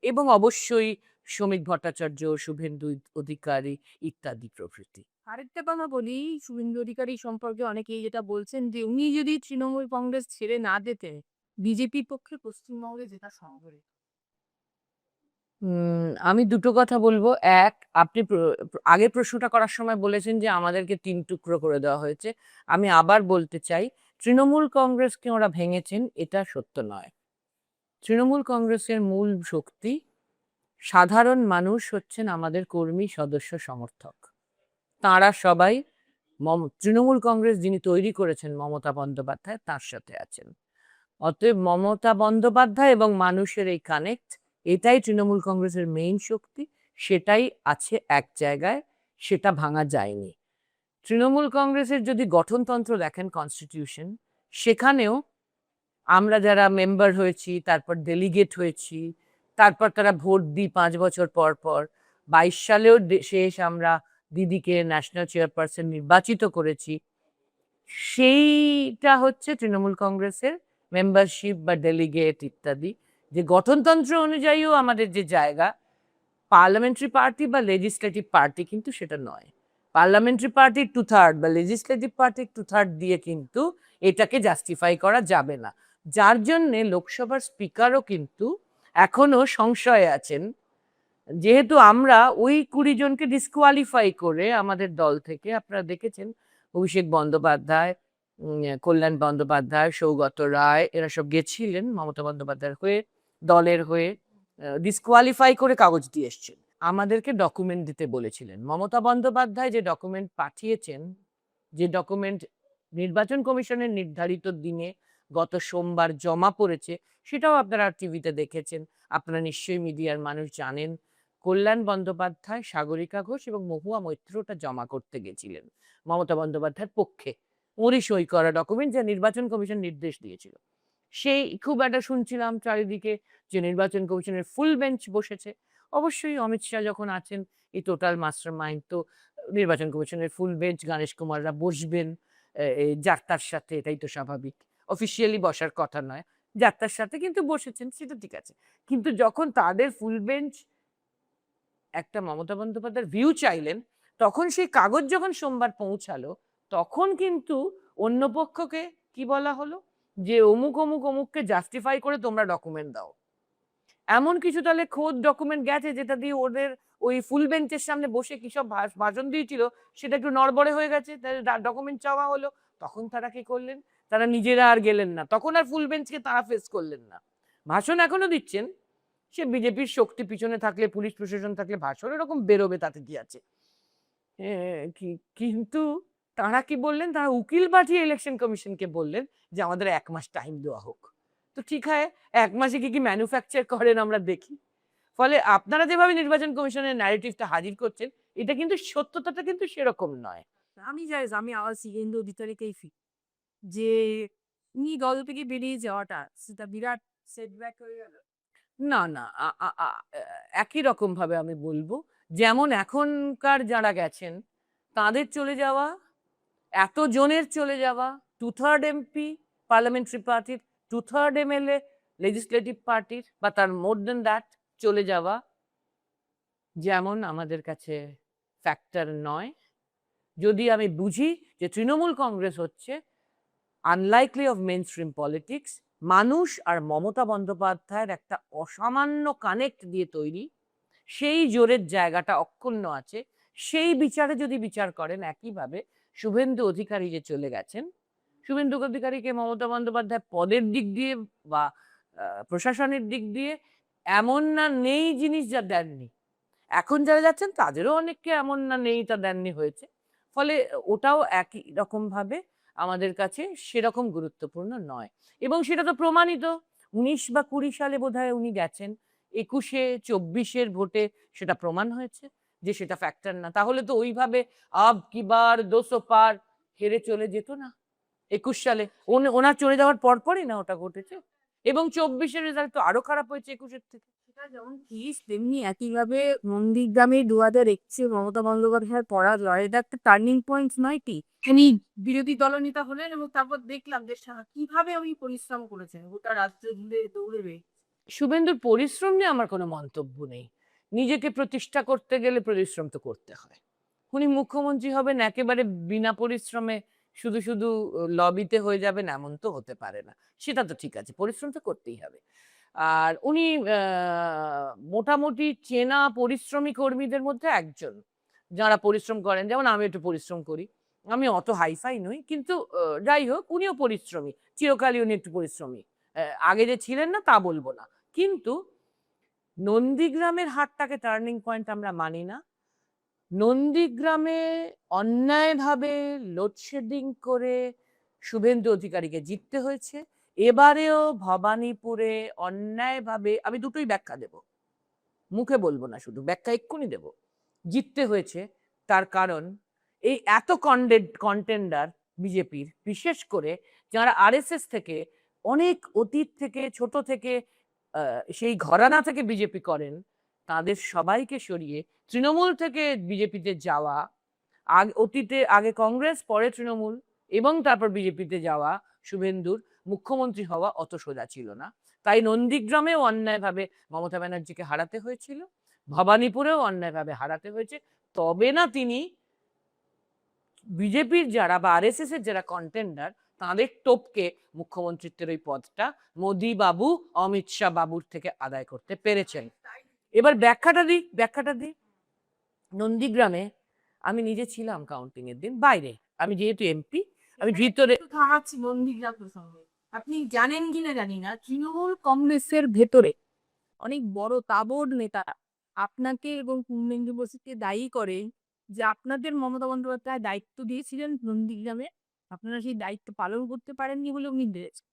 এবং অবশ্যই শ্রমিক ভট্টাচার্য, শুভেন্দু অধিকারী ইত্যাদি প্রভৃতি। আরেকটা কথা বলি, শুভেন্দু অধিকারী সম্পর্কে অনেকেই যেটা বলছেন যে উনি যদি তৃণমূল কংগ্রেস ছেড়ে না যেতেন, বিজেপির পক্ষে পশ্চিমবঙ্গে জেতা সম্ভব। আমি দুটো কথা বলবো। এক, আপনি আগের প্রশ্নটা করার সময় বলেছেন যে আমাদেরকে ৩ টুকরো করে দেওয়া হয়েছে। আমি আবার বলতে চাই, তৃণমূল কংগ্রেসকে ওরা ভেঙেছেন এটা সত্য নয়। তৃণমূল কংগ্রেসের মূল শক্তি সাধারণ মানুষ হচ্ছেন আমাদের কর্মী, সদস্য, সমর্থক। তাঁরা সবাই তৃণমূল কংগ্রেস যিনি তৈরি করেছেন মমতা বন্দ্যোপাধ্যায়, তার সাথে আছেন। অতএব মমতা বন্দ্যোপাধ্যায় এবং মানুষের এই কানেক্ট, এটাই তৃণমূল কংগ্রেসের মেইন শক্তি। সেটাই আছে এক জায়গায়, সেটা ভাঙা যায়নি। তৃণমূল কংগ্রেসের যদি গঠনতন্ত্র দেখেন, কনস্টিটিউশন, সেখানেও আমরা যারা মেম্বার হয়েছি, তারপর ডেলিগেট হয়েছি, তারপর তারা ভোট দিই 5 বছর পর পর, 22 সালেও শেষ আমরা দিদিকে ন্যাশনাল চেয়ারপারসন নির্বাচিত করেছি। সেইটা হচ্ছে তৃণমূল কংগ্রেসের মেম্বারশিপ বা ডেলিগেট ইত্যাদি, যে গঠনতন্ত্র অনুযায়ীও আমাদের যে জায়গা, পার্লামেন্টারি পার্টি বা লেজিসলেটিভ পার্টি কিন্তু সেটা নয়। পার্লামেন্টারি পার্টির 2/3 বা লেজিসলেটিভ পার্টির 2/3 দিয়ে কিন্তু এটাকে জাস্টিফাই করা যাবে না, যার জন্যে লোকসভার স্পিকারও কিন্তু এখনো সংশয়ে আছেন। যেহেতু আমরা ওই 20 জনকে ডিসকোয়ালিফাই করে আমাদের দল থেকে, আপনারা দেখেছেন অভিষেক বন্দ্যোপাধ্যায়, কল্যাণ বন্দ্যোপাধ্যায়, সৌগত রায়, এরা সব গেছিলেন মমতা বন্দ্যোপাধ্যায়ের হয়ে, দলের হয়ে, ডিসকোয়ালিফাই করে কাগজ দিয়ে এসছেন। আমাদেরকে ডকুমেন্ট দিতে বলেছিলেন। মমতা বন্দ্যোপাধ্যায় যে ডকুমেন্ট পাঠিয়েছেন, যে ডকুমেন্ট নির্বাচন কমিশনের নির্ধারিত দিনে গত সোমবার জমা পড়েছে, সেটাও আপনারা টিভিতে দেখেছেন। আপনারা নিশ্চয়ই মিডিয়ার মানুষ জানেন, কল্যাণ বন্দ্যোপাধ্যায়, সাগরিকা ঘোষ এবং মহুয়া মৈত্র ওটা জমা করতে গেছিলেন মমতা বন্দ্যোপাধ্যায়ের পক্ষে। ওরই সই করা ডকুমেন্ট, যা নির্বাচন কমিশন নির্দেশ দিয়েছিল। সেই খুব একটা শুনছিলাম চারিদিকে যে নির্বাচন কমিশনের ফুল বেঞ্চ বসেছে। অবশ্যই অমিত শাহ যখন আছেন, এই টোটাল মাস্টার মাইন্ড, তো নির্বাচন কমিশনের ফুল বেঞ্চ গণেশ কুমাররা বসবেন এই যাত্রার সাথে, এটাই তো স্বাভাবিক। অফিসিয়ালি বসার কথা নয়, যাত্রার সাথে কিন্তু বসেছেন, সেটা ঠিক আছে। কিন্তু যখন তাদের ফুল বেঞ্চ একটা মমতা বন্দ্যোপাধ্যায়ের ভিউ চাইলেন, তখন সেই কাগজ যখন সোমবার পৌঁছালো, তখন কিন্তু অন্য পক্ষকে কি বলা হলো, যে অমুক অমুক অমুককে জাস্টিফাই করে তোমরা ডকুমেন্ট দাও। এমন কিছু তাহলে খোদ ডকুমেন্ট গেছে যেটা দিয়ে ওদের ওই ফুল বেঞ্চের সামনে বসে কি সব ভাষণ দিয়েছিল, সেটা একটু নড়বড়ে হয়ে গেছে, ডকুমেন্ট চাওয়া হলো। তখন তারা কি করলেন, তারা নিজেরা আর গেলেন না, তখন আর ফুল বেঞ্চকে তারা ফেস করলেন না। ভাষণ এখনো দিচ্ছেন, সে বিজেপির শক্তি পিছনে থাকলে, পুলিশ প্রশাসন থাকলে ভাষণ এরকম বেরোবে, তাতে কি আছে। কিন্তু তারা কি বললেন, তারা উকিল পাঠিয়ে ইলেকশন কমিশনকে বললেন যে আমাদের 1 মাস টাইম দেওয়া হোক। তো ঠিক হয়, 1 মাসে কি কি ম্যানুফ্যাকচার করেন আমরা দেখি। ফলে আপনারা যেভাবে নির্বাচন কমিশনের ন্যারেটিভটা হাজির করছেন, এটা কিন্তু সত্যতাটা কিন্তু সেরকম নয়। আমি আওয়াজ হিন্দু ভিতরেকেই যে উনি দল থেকে বেরিয়ে যাওয়াটা সেটা বিরাট সেটব্যাক হয়ে গেল। না, না, একই রকম ভাবে আমি বলবো, যেমন এখনকার যারা গেছেন তাদের চলে যাওয়া, এত জনের চলে যাওয়া, 2/3 এমপি পার্লামেন্টারি পার্টির, 2/3 এমএলএ লেজিসলেটিভ পার্টির, বা তার মোর দেন দ্যাট চলে যাওয়া, যেমন আমাদের কাছে ফ্যাক্টর নয়। যদি আমি বুঝি যে তৃণমূল কংগ্রেস হচ্ছে unlikely of mainstream politics, মানুষ আর মমতা বন্দ্যোপাধ্যায়ের একটা অসামান্য কানেক্ট দিয়ে তৈরি, সেই জোরের জায়গাটা অক্ষুণ্ণ আছে, সেই বিচারে যদি বিচার করেন একইভাবে শুভেন্দু অধিকারী যে চলে গেছেন, শুভেন্দু অধিকারীকে মমতা বন্দ্যোপাধ্যায় পদের দিক দিয়ে বা প্রশাসনের দিক দিয়ে এমন না নেই জিনিস যা দেননি, এখন যারা যাচ্ছেন তাদেরও অনেককে এমন না নেই তা দেননি হয়েছে। ফলে ওটাও একই রকম ভাবে আমাদের কাছে সেরকম গুরুত্বপূর্ণ নয়, এবং সেটা তো প্রমাণিত। 19 বা 20 সালে বোধহয় উনি গেছেন, 21-এ 24-এর ভোটে সেটা প্রমাণ হয়েছে যে সেটা ফ্যাক্টর না। তাহলে তো ওইভাবে আব কি বার 200 পার হেরে চলে যেত না। 21 সালে ওনার চলে যাওয়ার পরপরই না ওটা ঘটেছে, এবং 24-এর রেজাল্ট তো আরো খারাপ হয়েছে 21-এর থেকে। সেটা যেমন ঠিক তেমনি একইভাবে নন্দীগ্রামে 2021 মমতা বন্দ্যোপাধ্যায়ের পরাজয়, এটা একটা টার্নিং পয়েন্ট নয় কি? তিনি বিরোধী দলনেতা হলেন এবং তারপর দেখলাম যে কিভাবে উনি পরিশ্রম করেছেন গোটা রাজ্য জুড়ে দৌড়ে। শুভেন্দুর পরিশ্রম নিয়ে আমার কোনো মন্তব্য নেই। নিজেকে প্রতিষ্ঠা করতে গেলে পরিশ্রম তো করতে হয়। উনি মুখ্যমন্ত্রী হবেন একেবারে বিনা পরিশ্রমে, শুধু শুধু লবিতে হয়ে যাবেন এমন তো হতে পারে না। সেটা তো ঠিক আছে, পরিশ্রম তো করতেই হবে। আর উনি মোটামুটি চেনা পরিশ্রমী কর্মীদের মধ্যে একজন, যারা পরিশ্রম করেন। যেমন আমি একটু পরিশ্রম করি, আমি অত হাইফাই নই, কিন্তু যাই হোক উনিও পরিশ্রমী, চিরকালই উনি একটু পরিশ্রমী। আগে যে ছিলেন না তা বলবো না, কিন্তু নন্দীগ্রামের হাটটাকে টার্নিং পয়েন্ট আমরা মানি না। নন্দীগ্রামে অন্যায়ভাবে লোডশেডিং করে শুভেন্দু অধিকারীকে জিততে হয়েছে। এবারেও ভবানীপুরে অন্যায়ভাবে, আমি দুটোই ব্যাখ্যা দেব, মুখে বলবো না, শুধু ব্যাখ্যা এক্ষুনি দেব, জিততে হয়েছে। তার কারণ এই এত কন্টেন্ডার বিজেপির, বিশেষ করে যারা আরএসএস থেকে অনেক অতীত থেকে, ছোট থেকে, সেই ঘরানা থেকে বিজেপি করেন, তাদের সবাইকে সরিয়ে তৃণমূল থেকে বিজেপিতে যাওয়া, অতীতে আগে কংগ্রেস পরে তৃণমূল এবং তারপর বিজেপিতে যাওয়া শুভেন্দুর মুখ্যমন্ত্রী হওয়া অত সোজা ছিল না। তাই নন্দীগ্রামেও অন্যায়ভাবে মমতা ব্যানার্জিকে হারাতে হয়েছিল, ভবানীপুরেও অন্যায়ভাবে হারাতে হয়েছে, তবে না তিনি বিজেপির যারা বা আরএসএস এর যারা কন্টেন্ডার তাদের টপকে মুখ্যমন্ত্রিত্বের ওই পদটা মোদি বাবু অমিত শাহ বাবুর থেকে আদায় করতে পেরেছেন। এবার ব্যাখ্যাটা দিই। নন্দীগ্রামে আমি নিজে ছিলাম কাউন্টিং এর দিন, বাইরে, আমি যেহেতু এমপি আমি ভিতরে থামাচ্ছি নন্দীগ্রাম প্রসঙ্গে। আপনি জানেন কিনা জানি না, তৃণমূল কংগ্রেসের ভেতরে অনেক বড় তাবড় নেতারা আপনাকে এবং পূর্ণেন্দু বসুকে দায়ী করে যে আপনাদের মমতা বন্দ্যোপাধ্যায় দায়িত্ব দিয়েছিলেন নন্দীগ্রামে, আপনারা সেই দায়িত্ব পালন করতে পারেননি বলে উনি দিয়েছেন।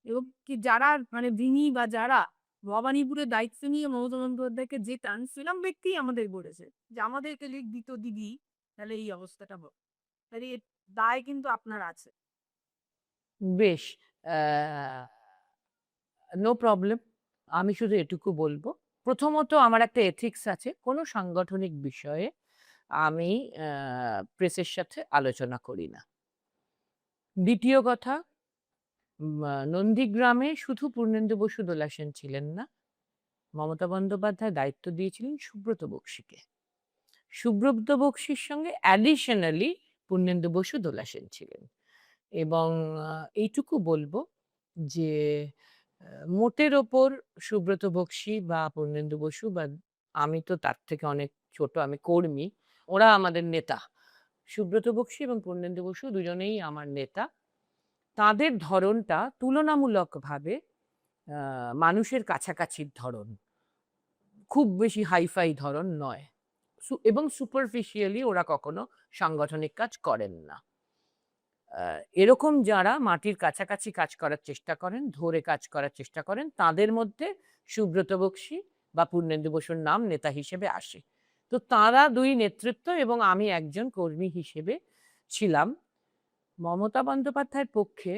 এবং কি যারা মানে যিনি বা যারা ভবানীপুরের দায়িত্ব নিয়ে মমতা বন্দ্যোপাধ্যায়কে জেতান, সেরকম ব্যক্তি আমাদের বলেছে যে আমাদেরকে লিখ দিত দিদি, তাহলে এই অবস্থাটা হোক। তাহলে এর দায় কিন্তু আপনার আছে। বেশ, নো প্রবলেম। আমি শুধু এটুকু বলবো, প্রথমত আমার একটা এথিক্স আছে, কোনো সাংগঠনিক বিষয়ে আমি প্রেসের সাথে আলোচনা করি না। দ্বিতীয় কথা, নন্দীগ্রামে শুধু পূর্ণেন্দু বসু দোলা সেন ছিলেন না, মমতা বন্দ্যোপাধ্যায় দায়িত্ব দিয়েছিলেন সুব্রত বক্সিকে। সুব্রত বক্সির সঙ্গে অ্যাডিশনালি পূর্ণেন্দু বসু দোলা সেন ছিলেন। এবং এইটুকু বলবো যে মোটের ওপর সুব্রত বক্সি বা পূর্ণেন্দু বসু বা আমি তো তার থেকে অনেক ছোট, আমি কর্মী, ওরা আমাদের নেতা। সুব্রত বক্সি এবং পূর্ণেন্দু বসু দুজনেই আমার নেতা। তাদের ধরনটা তুলনামূলকভাবে মানুষের কাছাকাছির ধরন, খুব বেশি হাইফাই ধরন নয়, এবং সুপারফিশিয়ালি ওরা কখনো সাংগঠনিক কাজ করেন না। এরকম যারা মাটির কাছাকাছি কাজ করার চেষ্টা করেন, ধরে কাজ করার চেষ্টা করেন, তাদের মধ্যে সুব্রত বক্সি বা পূর্ণেন্দু বসুর নাম নেতা হিসেবে আসে। তো তারা দুই নেতৃত্ব এবং আমি একজন কর্মী হিসেবে ছিলাম। মমতা বন্দ্যোপাধ্যায়ের পক্ষে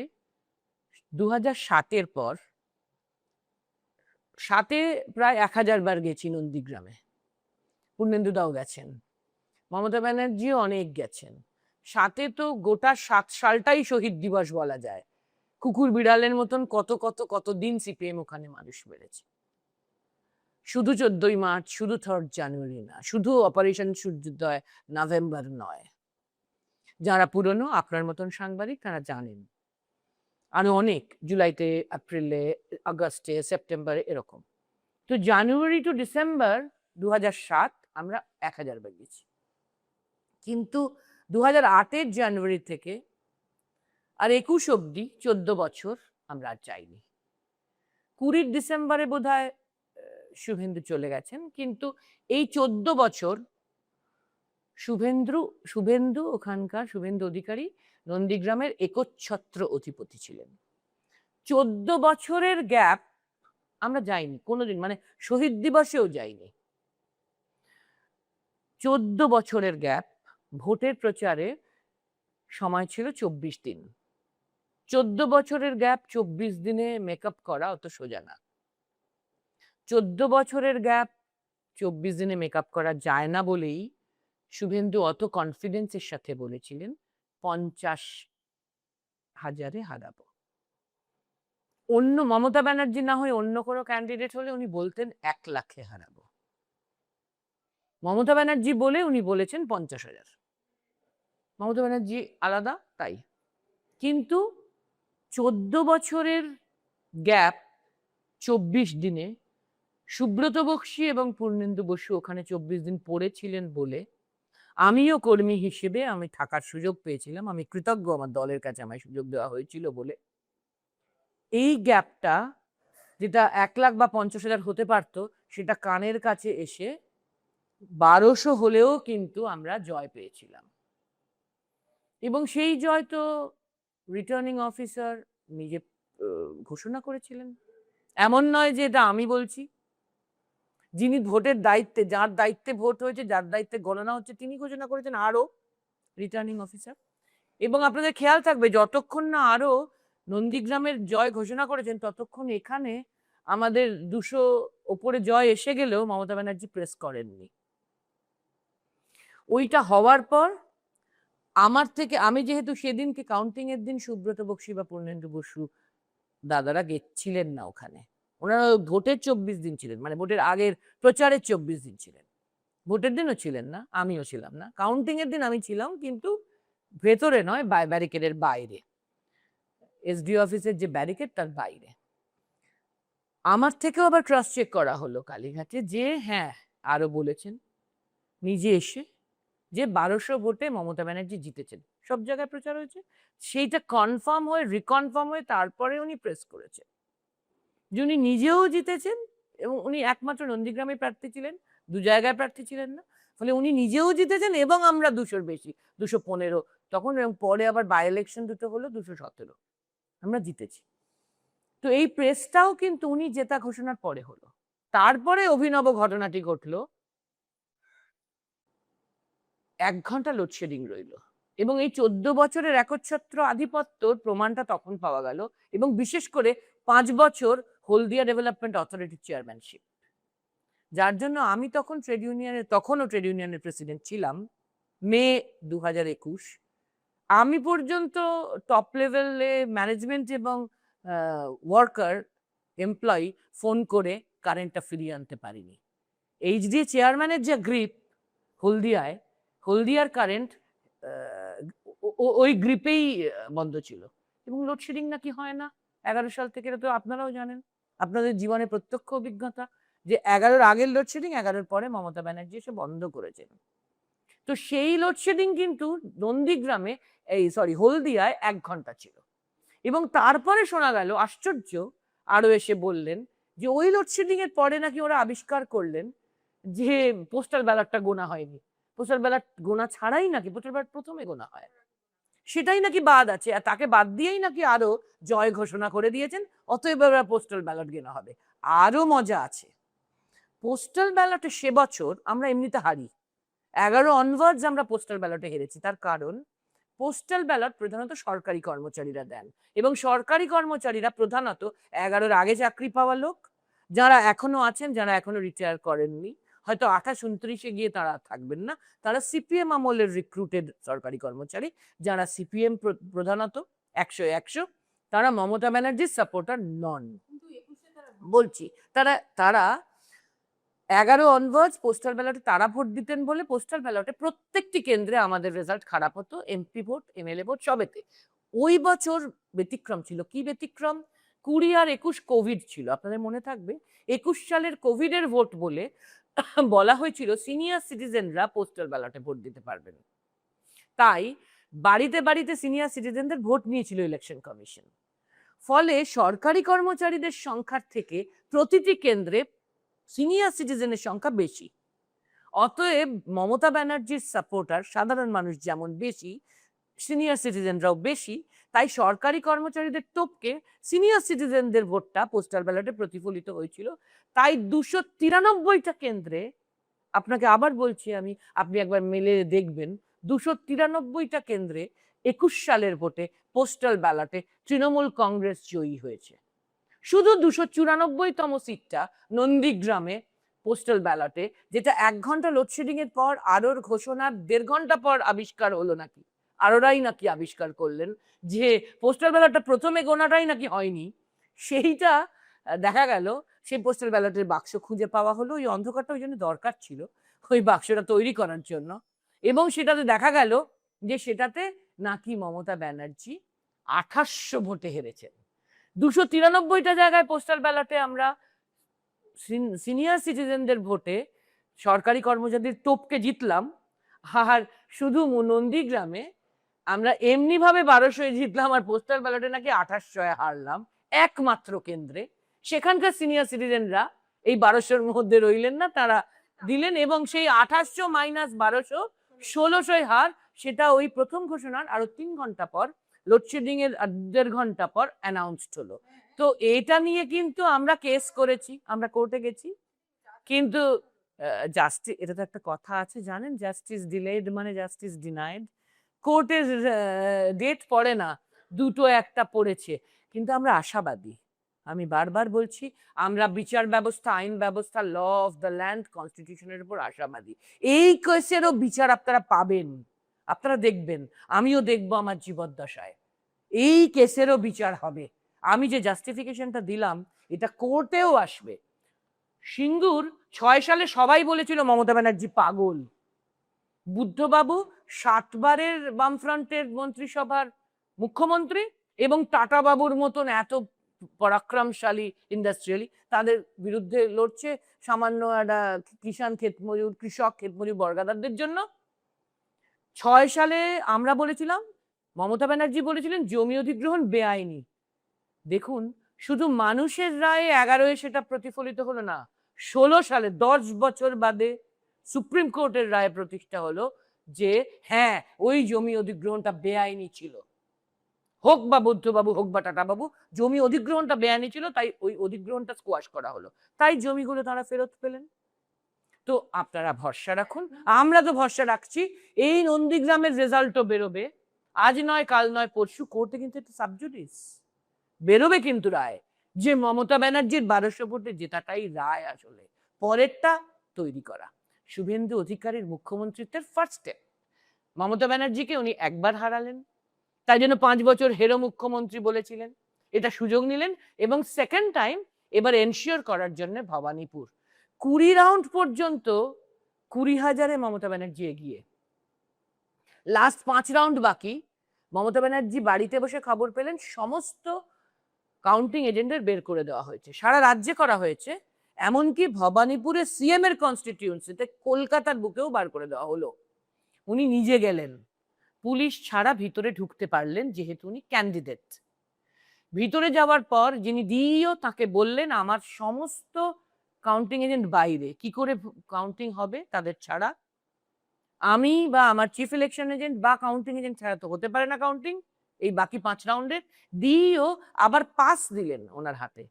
2007-এর পর 7-এ প্রায় 1000 বার গেছি নন্দীগ্রামে, পূর্ণেন্দুদাও গেছেন, মমতা ব্যানার্জিও অনেক গেছেন। 7-এ তো গোটা 7 সালটাই শহীদ দিবস বলা যায়। কুকুর বিড়ালের মতন কত দিন সিপিএম ওখানে মানুষ মেরেছে। শুধু 14ই মার্চ, শুধু 3rd জানুয়ারি না, শুধু অপারেশন সূর্যোদয় নভেম্বর নয়। যারা পুরনো আপনার মতন সাংবাদিক তারা জানেন, আরো অনেক, জুলাইতে, এপ্রিলে, আগস্টে, সেপ্টেম্বরে, এরকম। তো জানুয়ারি টু ডিসেম্বর 2007 আমরা 1000 বার গেছি। কিন্তু 2008-এর জানুয়ারি থেকে আর 21 অব্দি 14 বছর আমরা আর যাইনি। 20 ডিসেম্বরে বোধহয় শুভেন্দু চলে গেছেন, কিন্তু এই 14 বছর শুভেন্দু ওখানকার শুভেন্দু অধিকারী নন্দীগ্রামের একচ্ছত্র অধিপতি ছিলেন। 14 বছরের গ্যাপ আমরা যাইনি কোনোদিন, মানে শহীদ দিবসেও যাইনি। 14 বছরের গ্যাপ, ভোটের প্রচারে সময় ছিল 24 দিন। 14 বছরের গ্যাপ 24 দিনে মেকআপ করা অত সোজা না। 14 বছরের গ্যাপ 24 দিনে মেকআপ করা যায় না বলেই শুভেন্দু অত কনফিডেন্সের সাথে বলেছিলেন 50,000-এ হারাবো। অন্য মমতা ব্যানার্জি না হয়ে অন্য কোনো ক্যান্ডিডেট হলে উনি বলতেন 1 লাখে হারাবো। মমতা ব্যানার্জি বলে উনি বলেছেন 50,000। মমতা ব্যানার্জি আলাদা, তাই। কিন্তু 14 বছরের গ্যাপ 24 দিনে সুব্রত বক্সি এবং পূর্ণেন্দু বসু ওখানে 24 দিন পড়েছিলেন বলে আমিও কর্মী হিসেবে আমি থাকার সুযোগ পেয়েছিলাম। আমি কৃতজ্ঞ আমার দলের কাছে আমায় সুযোগ দেওয়া হয়েছিল বলে। এই গ্যাপটা যেটা 1 লাখ বা 50,000 হতে পারত, সেটা কানের কাছে এসে 1200 হলেও কিন্তু আমরা জয় পেয়েছিলাম। এবং সেই জয় তো রিটার্নিং অফিসার নিজে ঘোষণা করেছিলেন। এমন নয় যে এটা আমি বলছি। যিনি ভোটের দায়িত্বে, যার দায়িত্বে ভোট হয়েছে, যার দায়িত্বে গণনা হচ্ছে, তিনি ঘোষণা করেছেন, আরও রিটার্নিং অফিসার। এবং আপনাদের খেয়াল থাকবে, যতক্ষণ না আরও নন্দীগ্রামের জয় ঘোষণা করেছেন ততক্ষণ এখানে আমাদের 200 ওপরে জয় এসে গেলেও মমতা ব্যানার্জি প্রেস করেননি। ওইটা হওয়ার পর আমার থেকে, আমি যেহেতু সেদিনকে কাউন্টিং এর দিন সুব্রত বক্সি বা পূর্ণেন্দু বসু দাদারা গেছিলেন না ওখানে, ওনারা ভোটের 24 দিন ছিলেন, মানে ভোটের আগের প্রচারের 24 দিন ছিলেন। ভোটের দিনও ছিলেন না, আমিও ছিলাম না। কাউন্টিং এর দিন আমি ছিলাম, কিন্তু ভেতরে নয়, ব্যারিকেডের বাইরে, এসডিও অফিসের যে ব্যারিকেড তার বাইরে। আমার থেকেও আবার ক্রস চেক করা হলো কালীঘাটে, যে হ্যাঁ আরো বলেছেন নিজে এসে যে 1200 ভোটে মমতা ব্যানার্জি জিতেছেন, সব জায়গায় প্রচার হয়েছে, সেইটা কনফার্ম হয়ে রিকনফার্ম হয়ে তারপরে উনি প্রেস করেছেন যে উনি নিজেও জিতেছেন, এবং উনি একমাত্র নন্দীগ্রামে প্রার্থী ছিলেন, 2 জায়গায় প্রার্থী ছিলেন না, ফলে উনি নিজেও জিতেছেন এবং আমরা 200-র বেশি, 215 তখন, এবং পরে আবার বাই ইলেকশন দুটো হলো 217, আমরা জিতেছি। তো এই প্রেসটাও কিন্তু উনি জেতা ঘোষণার পরে হলো। তারপরে অভিনব ঘটনাটি ঘটলো, 1 ঘন্টা লোডশেডিং রইল, এবং এই 14 বছরের একচ্ছত্র আধিপত্যর প্রমাণটা তখন পাওয়া গেল, এবং বিশেষ করে 5 বছর হলদিয়া ডেভেলপমেন্ট অথরিটির চেয়ারম্যানশিপ, যার জন্য আমি তখনও ট্রেড ইউনিয়নের প্রেসিডেন্ট ছিলাম, মে 2021। আমি পর্যন্ত টপ লেভেলে ম্যানেজমেন্ট এবং ওয়ার্কার এমপ্লয়ি ফোন করে কারেন্টটা ফিরিয়ে আনতে পারিনি। এইচডিএ চেয়ারম্যানের যে গ্রিপ হলদিয়ার কারেন্ট ওই গ্রিপেই বন্ধ ছিল, এবং লোডশেডিং নাকি হয় না 11 সাল থেকে। এটা তো আপনারাও জানেন, আপনাদের জীবনে প্রত্যক্ষ অভিজ্ঞতা, যে 11-র আগের লোডশেডিং 11-র পরে মমতা ব্যানার্জি এসে বন্ধ করেছেন। তো সেই লোডশেডিং কিন্তু নন্দীগ্রামে, হলদিয়ায় 1 ঘন্টা ছিল, এবং তারপরে শোনা গেল, আশ্চর্য, আরো এসে বললেন যে ওই লোডশেডিং এর পরে নাকি ওরা আবিষ্কার করলেন যে পোস্টাল ব্যালটটা গোনা হয়নি, পোস্টাল ব্যালট গোনা ছাড়াই নাকি পোস্টাল ব্যালট প্রথমে গোনা হয়, সেটাই নাকি বাদ আছে, আর তাকে বাদ দিয়েই নাকি আরো জয় ঘোষণা করে দিয়েছেন, অতএব এবার পোস্টাল ব্যালট গোনা হবে। আরো মজা আছে, পোস্টাল ব্যালটে সে বছর আমরা এমনিতে হারি, 11 অনওয়ার্ডস আমরা পোস্টাল ব্যালটে হেরেছি। তার কারণ, পোস্টাল ব্যালট প্রধানত সরকারি কর্মচারীরা দেন, এবং সরকারি কর্মচারীরা প্রধানত 11-র আগে চাকরি পাওয়া লোক, যারা এখনো আছেন, যারা এখনো রিটায়ার করেননি, হয়তো 28-29-এ গিয়ে তারা থাকবেন না, তারা সিপিএম আমলের রিক্রুটেড সরকারি কর্মচারী, যারা সিপিএম প্রধানত 100 তারা মমতা ব্যানার্জির সাপোর্টার নন। বলছি, তারা 11 অনওয়ার্ডস পোস্টাল ব্যালটে তারা ভোট দিতেন বলে পোস্টাল ব্যালটে প্রত্যেকটি কেন্দ্রে আমাদের রেজাল্ট খারাপ হতো, এমপি ভোট, এমএলএ ভোট সবেতে। ওই বছর ব্যতিক্রম ছিল। কি ব্যতিক্রম? 20 আর 21 কোভিড ছিল, আপনাদের মনে থাকবে। 21 সালের কোভিডের ভোট বলে বলা হয়েছিল সিনিয়র সিটিজেনরা পোস্টাল ব্যালটে ভোট দিতে পারবেন, তাই বাড়িতে বাড়িতে সিনিয়র সিটিজেনদের ভোট নিয়েছিল ইলেকশন কমিশন। ফলে সরকারি কর্মচারীদের সংখ্যার থেকে প্রতিটি কেন্দ্রে সিনিয়র সিটিজেনের সংখ্যা বেশি, অতএব মমতা ব্যানার্জির সাপোর্টার সাধারণ মানুষ যেমন বেশি, সিনিয়র সিটিজেনরাও বেশি, তাই সরকারি কর্মচারীদের টপকে সিনিয়র সিটিজেনদের ভোটটা পোস্টাল ব্যালটে প্রতিফলিত হয়েছিল। তাই 293টা কেন্দ্রে, আপনাকে আবার বলছি আমি, আপনি একবার মেলে দেখবেন, 293টা কেন্দ্রে 21 সালের ভোটে পোস্টাল ব্যালটে তৃণমূল কংগ্রেস জয়ী হয়েছে। শুধু 294তম সিটটা নন্দীগ্রামে পোস্টাল ব্যালটে, যেটা 1 ঘন্টা লোডশেডিং এর পর আরোর ঘোষণার 1.5 ঘন্টা পর আবিষ্কার হলো, নাকি আরোরাই নাকি আবিষ্কার করলেন যে পোস্টাল ব্যালটটা প্রথমে গোনাটাই নাকি হয়নি, সেইটা দেখা গেল। সেই পোস্টাল ব্যালটের বাক্স খুঁজে পাওয়া হলো, ওই অন্ধকারটা ওই জন্য দরকার ছিল ওই বাক্সটা তৈরি করার জন্য, এবং সেটাতে দেখা গেল যে সেটাতে নাকি মমতা ব্যানার্জি 2800 ভোটে হেরেছেন। 293টা জায়গায় পোস্টাল ব্যালটে আমরা সিনিয়র সিটিজেনদের ভোটে সরকারি কর্মচারীদের টপকে জিতলাম, আর শুধু নন্দীগ্রামে আমরা এমনি ভাবে 1200-এ জিতলাম, আর পোস্টাল ব্যালটে নাকি 2800-এ হারলাম একমাত্র কেন্দ্রে। সেখানকার সিনিয়র সিটিজেনরা এই 1200-এর মধ্যে রইলেন না, তারা দিলেন, এবং সেই 2800 মাইনাস 1200, 1600-এ হার। সেটা ওই প্রথম ঘোষণার আরো 3 ঘন্টা পর, লোডশেডিং এর 1.5 ঘন্টা পর অ্যানাউন্সড হলো। তো এটা নিয়ে কিন্তু আমরা কেস করেছি, আমরা কোর্টে গেছি, কিন্তু জাস্টিস, এটা তো একটা কথা আছে জানেন, জাস্টিস ডিলেড মানে জাস্টিস ডিনাইড। কোর্টের ডেট পড়ে না, দুটো একটা পড়েছে, কিন্তু আমরা আশাবাদী। আমি বারবার বলছি, আমরা বিচার ব্যবস্থা, আইন ব্যবস্থা, ল অফ দ্য ল্যান্ড, কনস্টিটিউশনের উপর আশাবাদী। এই কেসেরও বিচার আপনারা পাবেন, আপনারা দেখবেন, আমিও দেখবো আমার জীবদ্দশায় এই কেসেরও বিচার হবে। আমি যে জাস্টিফিকেশনটা দিলাম এটা কোর্টেও আসবে। সিঙ্গুর 6 সালে সবাই বলেছিল মমতা ব্যানার্জি পাগল। বুদ্ধবাবু 7 বারের বামফ্রন্টের মন্ত্রিসভার মুখ্যমন্ত্রী এবং টাটা বাবুর মতন এত পরাক্রমশালী ইন্ডাস্ট্রিয়ালি, তাদের বিরুদ্ধে লড়ছে সামান্য একটা কৃষক ক্ষেতমজুর বর্গাদারদের জন্য। 6 সালে আমরা বলেছিলাম, মমতা ব্যানার্জি বলেছিলেন জমি অধিগ্রহণ বেআইনি। দেখুন, শুধু মানুষের রায়ে 11-এ সেটা প্রতিফলিত হলো না, 16 সালে 10 বছর বাদে সুপ্রিম কোর্টের রায় প্রতিষ্ঠা হলো যে হ্যাঁ, ওই জমি অধিগ্রহণটা বেআইনি ছিল। হোক বা বুদ্ধবাবু হোক বা টাটা বাবু, জমি অধিগ্রহণটা বেআইনি ছিল, তাই ওই অধিগ্রহণটা স্কোয়াশ করা হলো, তাই জমিগুলো তারা ফেরত পেলেন। তো আপনারা ভরসা রাখুন, আমরা তো ভরসা রাখছি, এই নন্দীগ্রামের রেজাল্টও বেরোবে, আজ নয় কাল নয় পরশু। কোর্টে কিন্তু একটা সাবজুডিস বেরোবে কিন্তু রায়, যে মমতা ব্যানার্জির 1200 ভোটে জেতাটাই রায়। আসলে পরেরটা তৈরি করা। শুভেন্দু অধিকারীর মুখ্যমন্ত্রিত্বের ফার্স্ট স্টেপ। মমতা ব্যানার্জিকে উনি একবার হারালেন, তাই জন্য 5 বছর হেরো মুখ্যমন্ত্রী বলেছিলেন, এটা সুযোগ নিলেন এবং সেকেন্ড টাইম এবার এনশিওর করার জন্য ভবানীপুর 20 রাউন্ড পর্যন্ত 20,000-এ মমতা ব্যানার্জি এগিয়ে। লাস্ট 5 রাউন্ড বাকি, মমতা ব্যানার্জি বাড়িতে বসে খবর পেলেন সমস্ত কাউন্টিং এজেন্টদের বের করে দেওয়া হয়েছে, সারা রাজ্যে করা হয়েছে, এমনকি ভবানীপুরে সিএম এর কনস্টিটিউয়েন্সিতে কলকাতার বুকেও বার করে দেওয়া হলো। উনি নিজে গেলেন, পুলিশ ছাড়া ভিতরে ঢুকতে পারলেন যেহেতু উনি ক্যান্ডিডেট। ভিতরে যাওয়ার পর যিনি ডিইও তাকে বললেন আমার সমস্ত কাউন্টিং এজেন্ট বাইরে, কি করে কাউন্টিং হবে তাদের ছাড়া? আমি বা আমার চিফ ইলেকশন এজেন্ট বা কাউন্টিং এজেন্ট ছাড়া তো হতে পারে না কাউন্টিং এই বাকি 5 রাউন্ডের। ডিইও আবার পাস দিলেন ওনার হাতে,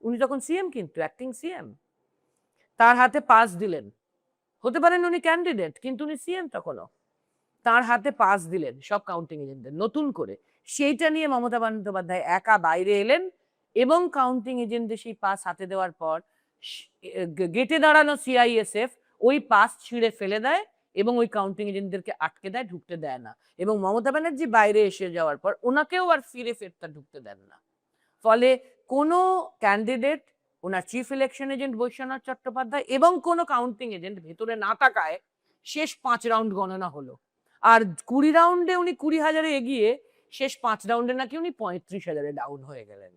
উনি তখন সিএম, কিন্তু অ্যাক্টিং সিএম, তার হাতে পাস দিলেন। হতে পারেন উনি ক্যান্ডিডেট কিন্তু উনি সিএম তখনও, তার হাতে পাস দিলেন সব কাউন্টিং এজেন্টদের নতুন করে। সেইটা নিয়ে মমতা বন্দ্যোপাধ্যায় একা বাইরে এলেন এবং কাউন্টিং এজেন্টদের সেই পাস হাতে দেওয়ার পর গেটে দাঁড়ানো সিআইএসএফ ওই পাস ছিঁড়ে ফেলে দেয় এবং ওই কাউন্টিং এজেন্টদেরকে আটকে দেয়, ঢুকতে দেয় না। এবং মমতা ব্যানার্জি বাইরে এসে যাওয়ার পর ওনাকেও আর ফেরতা ঢুকতে দেন না। ফলে কোনো ক্যান্ডিডেট, ওনার chief election agent Baishnath Chattopadhyay এবং কোনো কাউন্টিং এজেন্ট ভেতরে না থাকায় শেষ 5 রাউন্ড গণনা হলো। আর 20 রাউন্ডে উনি 20,000-এ এগিয়ে শেষ 5 রাউন্ডে নাকি উনি 35,000-এ ডাউন হয়ে গেলেন,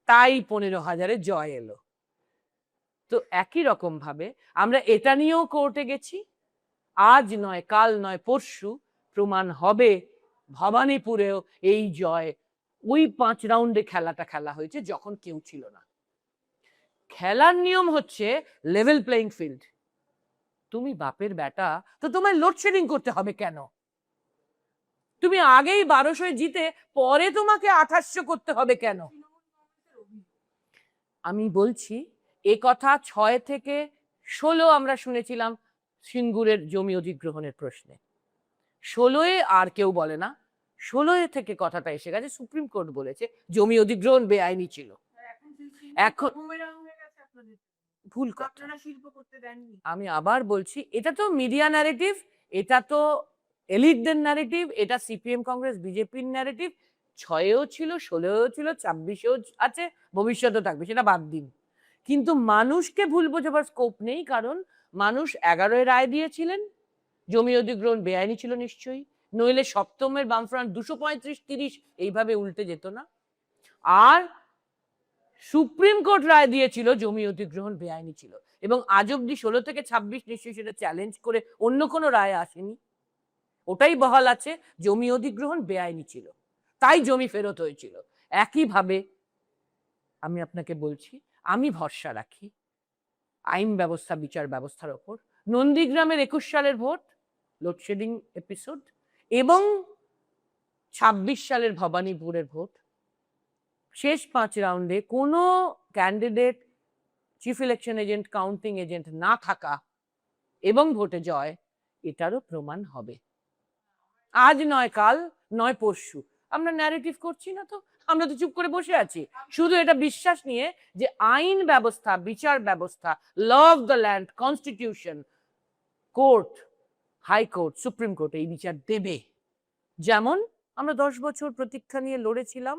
তাই 15,000-এ জয় এলো। তো একই রকম ভাবে আমরা এটা নিয়েও কোর্টে গেছি, আজ নয় কাল নয় পরশু প্রমাণ হবে ভবানীপুরেও এই জয় ওই 5 রাউন্ডে খেলাটা খেলা হয়েছে যখন কেউ ছিল না। খেলার নিয়ম হচ্ছে লেভেল প্লেইং ফিল্ড। তুমি বাপের বেটা, তো তোমায় লোডশেডিং করতে হবে কেন? তুমি আগেই 1200 জিতে পরে তোমাকে 2800 করতে হবে কেন? আমি বলছি এ কথা 6 থেকে 16 আমরা শুনেছিলাম সিঙ্গুরের জমি অধিগ্রহণের প্রশ্নে। 16-এ আর কেউ বলে না, 16 থেকে কথাটা এসে গেছে, সুপ্রিম কোর্ট বলেছে জমি অধিগ্রহণ বেআইনি ছিল। এখন ভুল কথা, আমি আবার বলছি, এটা তো মিডিয়া ন্যারেটিভ, এটা তো এলিটদের ন্যারেটিভ, এটা সিপিএম কংগ্রেস বিজেপির ন্যারেটিভ। 6-এও ছিল, 16-এও ছিল, 26-এও আছে, ভবিষ্যতেও থাকবে, সেটা বাদ দিন। কিন্তু মানুষকে ভুল বোঝাবার স্কোপ নেই, কারণ মানুষ 11-এ রায় দিয়েছিলেন জমি অধিগ্রহণ বেআইনি ছিল নিশ্চয়ই, নইলে সপ্তমের বামফ্রন্ট 235-30 এইভাবে উল্টে যেত না। আর সুপ্রিম কোর্ট রায় দিয়েছিল জমি অধিগ্রহণ বেআইনি ছিল, এবং আজ অব্দি 16 থেকে 26 নিশ্চয়ই সেটা চ্যালেঞ্জ করে অন্য কোনো রায় আসেনি, ওটাই বহাল আছে জমি অধিগ্রহণ বেআইনি ছিল, তাই জমি ফেরত হয়েছিল। একইভাবে আমি আপনাকে বলছি, আমি ভরসা রাখি আইন ব্যবস্থা বিচার ব্যবস্থার ওপর। নন্দীগ্রামের 21 সালের ভোট লোডশেডিং এপিসোড এবং 26 সালের ভবানীপুরের ভোট, শেষ 5 রাউন্ডে কোনো candidate, chief election agent, counting agent না থাকা এবং ভোটে জয়, এটারও প্রমাণ হবে। আজ নয় কাল নয় পরশু। আমরা ন্যারেটিভ করছি না তো, আমরা তো চুপ করে বসে আছি, শুধু এটা বিশ্বাস নিয়ে যে আইন ব্যবস্থা বিচার ব্যবস্থা, law of the land, constitution, court, high court, supreme court এই বিচার দেবে। যেমন আমরা 10 বছর প্রতীক্ষা নিয়ে লড়েছিলাম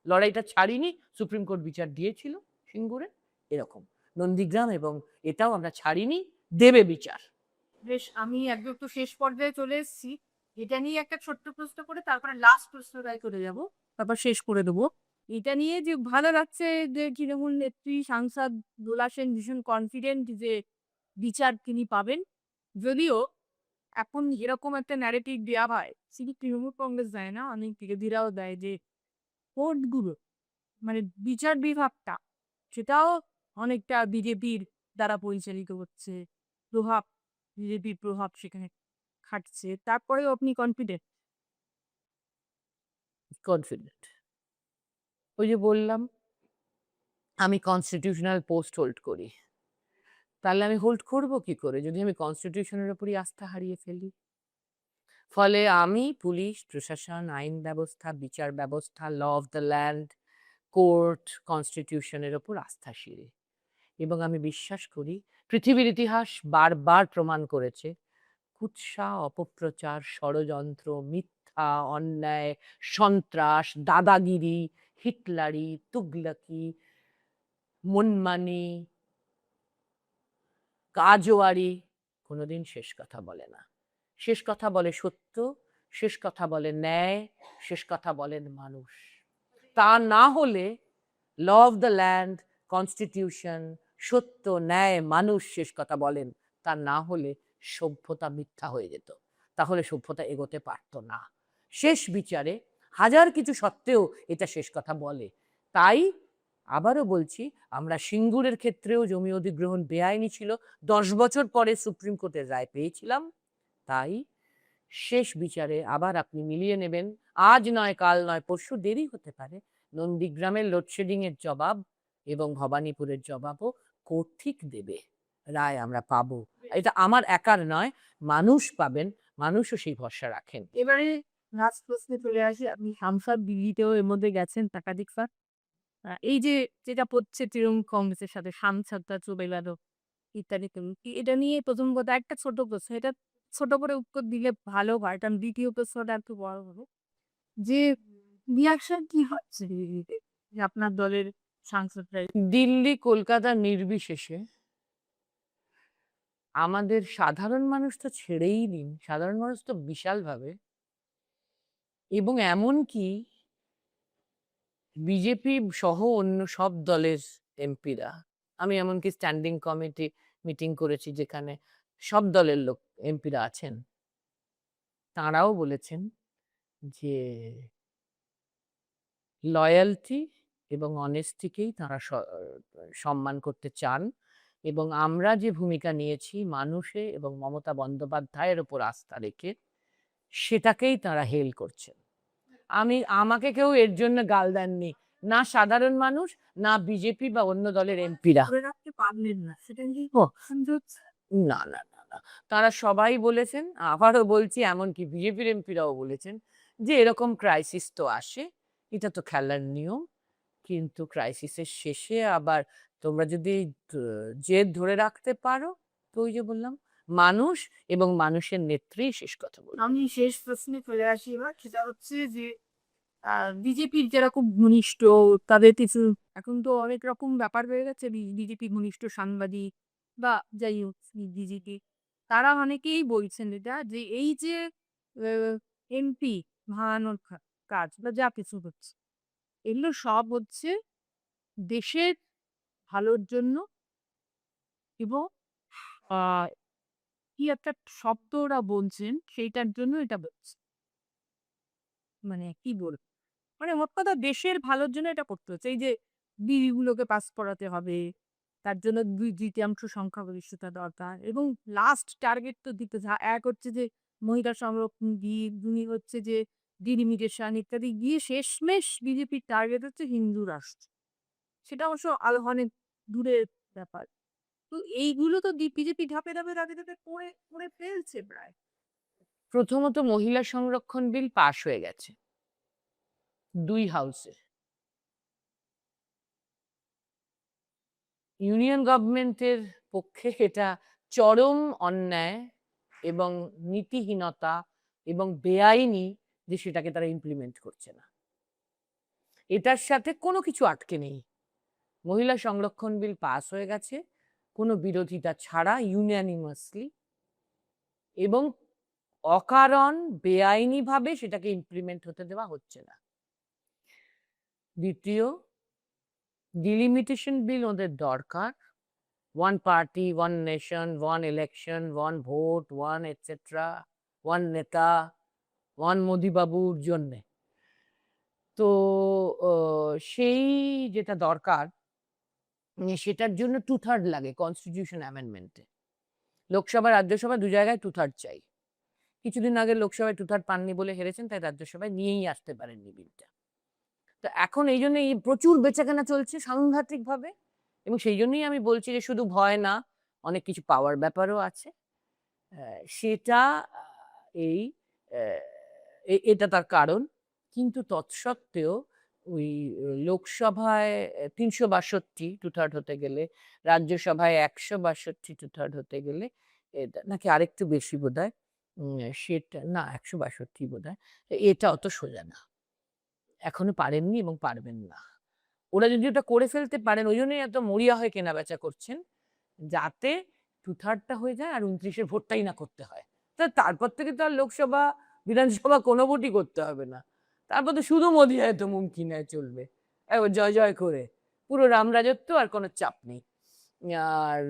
লড়াইটা ছাড়িনি, সুপ্রিম কোর্ট বিচার দিয়েছিল সিঙ্গুরে, এরকম নন্দীগ্রাম এবং এটাও আমরা ছাড়িনি, দেবে বিচার। বেশ, আমি একদম একটু শেষ পর্যায়ে চলে এসেছি। এটা নিয়ে একটা ছোট্ট প্রশ্ন করে তারপরে লাস্ট প্রশ্নটায় চলে যাব, তারপর শেষ করে দেবো। এটা নিয়ে যে ভালো লাগছে যে তৃণমূল নেত্রী সাংসদ দোলা সেন ভীষণ কনফিডেন্ট যে বিচার তিনি পাবেন। যদিও এখন এরকম একটা ন্যারেটিভ দেওয়া হয়, শুধু তৃণমূল কংগ্রেস দেয় না, অনেক বিরোধীরাও দেয় যে কোর্টগুলো মানে বিচার বিভাগটা সেটাও অনেকটা বিজেপির দ্বারা পরিচালিত হচ্ছে, প্রভাব বিজেপির প্রভাব সেখানে খাটছে। তারপরেও আপনি কনফিডেন্ট? কনফিডেন্ট। ওই যে বললাম আমি কনস্টিটিউশনাল পোস্ট হোল্ড করি, তাহলে আমি হোল্ড করব কি করে যদি আমি কনস্টিটিউশনের উপরই আস্থা হারিয়ে ফেলি? ফলে আমি পুলিশ প্রশাসন, আইন ব্যবস্থা, বিচার ব্যবস্থা, law of the land, court, কনস্টিটিউশনের ওপর আস্থাশীল। এবং আমি বিশ্বাস করি পৃথিবীর ইতিহাস বারবার প্রমাণ করেছে কুৎসা, অপপ্রচার, ষড়যন্ত্র, মিথ্যা, অন্যায়, সন্ত্রাস, দাদাগিরি, হিটলারি, তুগলকি, মনমানি, কাজওয়ারি কোনোদিন শেষ কথা বলে না। শেষ কথা বলে সত্য, শেষ কথা বলে ন্যায়, শেষ কথা বলেন মানুষ। তা না হলে law of the land, constitution, সত্য, ন্যায়, মানুষ শেষ কথা বলেন, তা না হলে সভ্যতা মিথ্যা হয়ে যেত, তাহলে সভ্যতা এগোতে পারত না। শেষ বিচারে হাজার কিছু সত্ত্বেও এটা শেষ কথা বলে। তাই আবারও বলছি, আমরা সিঙ্গুরের ক্ষেত্রেও জমি অধিগ্রহণ বেআইনি ছিল, 10 বছর পরে সুপ্রিম কোর্টের রায় পেয়েছিলাম। তাই শেষ বিচারে আবার আপনি মিলিয়ে নেবেন, আজ নয় কাল নয় পরশু, দেরি হতে পারে, নন্দীগ্রামের লোডশেডিং এর জবাব এবং ভবানীপুরের জবাবও কোর্ট ঠিক দেবে, রায় আমরা পাবো। এটা আমার একার নয়, মানুষ পাবেন, মানুষও সেই ভরসা রাখেন। এবারে লাস্ট প্রশ্নে চলে আসি। আপনি সাংসদ দিল্লিতেও এর মধ্যে গেছেন একাধিকবার। এই যে যেটা হচ্ছে তৃণমূল কংগ্রেসের সাথে সাংসদরা চলে গেল ইত্যাদি ইত্যাদি, এটা নিয়ে প্রথম কথা একটা ছোট প্রশ্ন, এটা ছোট করে উত্তর দিলে ভালো হয়, কারণ দ্বিতীয় প্রশ্নটা একটু বড় হবে। যে রিয়াকশন কি হচ্ছে দিল্লিতে যে আপনার দলের সাংসদরা? দিল্লি কলকাতা নির্বিশেষে আমাদের সাধারণ মানুষ তো ছেড়েই দিন, সাধারণ মানুষ তো বিশালভাবে, এবং এমনকি বিজেপি সহ অন্য সব দলের এমপিরা, আমি এমনকি স্ট্যান্ডিং কমিটি মিটিং করেছি যেখানে সব দলের লোক এমপিরা আছেন, তাঁরাও বলেছেন যে লয়ালটি এবং অনেস্টিকেই তাঁরা সম্মান করতে চান, এবং আমরা যে ভূমিকা নিয়েছি মানুষে এবং মমতা বন্দ্যোপাধ্যায়ের ওপর আস্থা রেখে, সেটাকেই তাঁরা হেল করছেন। আমাকে কেউ এর জন্য গাল দেননি, না সাধারণ মানুষ, না বিজেপি বা অন্য দলের এমপিরা। ধরে রাখতে পারলেন না, সেটা কি ও সংযোগ? না না না না, তারা সবাই বলেছেন, আবারও বলছি এমনকি বিজেপির এমপিরাও বলেছেন যে এরকম ক্রাইসিস তো আসে, এটা তো খেলার নিয়ম, কিন্তু ক্রাইসিসের শেষে আবার তোমরা যদি জেদ ধরে রাখতে পারো, তো ওই যে বললাম মানুষ এবং মানুষের নেত্রী শেষ কথা বলবে। আমি শেষ প্রশ্নে চলে আসি এবার, সেটা হচ্ছে যে বিজেপির যেরকম ঘনিষ্ঠ তাদের কিছু, এখন তো অনেক রকম ব্যাপার হয়ে গেছে, বিজেপি ঘনিষ্ঠ সাংবাদিক বা যাই হোক বিজেপি, তারা অনেকেই বলছেন এটা যে এই যে এমপি ভাড়ানোর কাজ বা যা কিছু হচ্ছে, এগুলো সব হচ্ছে দেশের ভালোর জন্য, এবং আহ কি একটা শব্দ ওরা বলছেন সেইটার জন্য এটা বলছে। মানে কি বলবো, মানে মোট কথা দেশের ভালোর জন্য এটা করতে হচ্ছে। এই যে বিলগুলোকে পাস করাতে হবে, তার জন্য 2/3 সংখ্যাগরিষ্ঠতা দরকার, এবং লাস্ট টার্গেট তো দিতে এক হচ্ছে যে মহিলা সংরক্ষণ বিল, দুই হচ্ছে যে ডিলিমিটেশন ইত্যাদি গিয়ে শেষমেশ বিজেপির টার্গেট হচ্ছে হিন্দু রাষ্ট্র। সেটা অবশ্য আরো অনেক দূরের ব্যাপার। তো এইগুলো তো বিজেপি ধাপে ধাপে ধাপে ধাপে করে করে ফেলছে প্রায়। প্রথমত মহিলা সংরক্ষণ বিল পাশ হয়ে গেছে 2 হাউসে, ইউনিয়ন গভর্নমেন্টের পক্ষে এটা চরম অন্যায় এবং নীতিহীনতা এবং বেআইনি যে সেটাকে তারা ইমপ্লিমেন্ট করছে না। এটার সাথে কোনো কিছু আটকে নেই। মহিলা সংরক্ষণ বিল পাস হয়ে গেছে কোনো বিরোধিতা ছাড়া, ইউনানিমাসলি, এবং অকারণ বেআইনিভাবে সেটাকে ইমপ্লিমেন্ট হতে দেওয়া হচ্ছে না। দ্বিতীয়, ডিলিমিটেশন বিল ওদের দরকার। One party, one nation, one election, one vote, one etcetera, one নেতা, ওয়ান মোদিবাবুর জন্যে। তো সেই যেটা দরকার, সেটার জন্য 2/3 লাগে কনস্টিটিউশন অ্যামেন্ডমেন্টে। লোকসভা রাজ্যসভা দু জায়গায় 2/3 চাই। কিছুদিন আগে লোকসভায় 2/3 পাননি বলে হেরেছেন, তাই রাজ্যসভায় নিয়েই আসতে পারেননি বিলটা। তো এখন এই জন্য এই প্রচুর বেচাকেনা চলছে সাংঘাতিকভাবে, এবং সেই জন্যই আমি বলছি যে শুধু ভয় না, অনেক কিছু পাওয়ার ব্যাপারও আছে। সেটা এই এটা তার কারণ। কিন্তু তৎসত্ত্বেও ওই লোকসভায় ৩৬২ 2/3 হতে গেলে, রাজ্যসভায় ১৬২ 2/3 হতে গেলে, এটা নাকি আরেকটু বেশি বোধহয়, সেটা না ১৬২ বোধহয়। এটা অত সোজা না, এখনো পারেননি এবং পারবেন না। ওরা যদি ওটা করে ফেলতে পারেন, ওই জন্যই এত মরিয়া হয়ে কেনাবেচা করছেন, যাতে 2/3টা হয়ে যায় আর ২৯-এর ভোটটাই না করতে হয়। তারপর থেকে তো আর লোকসভা বিধানসভা কোনো ভোটই করতে হবে না। তারপর তো শুধু মোদি হয়তো মুমকিন হয় চলবে, একবার জয় জয় করে, পুরো রামরাজত্ব, আর কোনো চাপ নেই। আর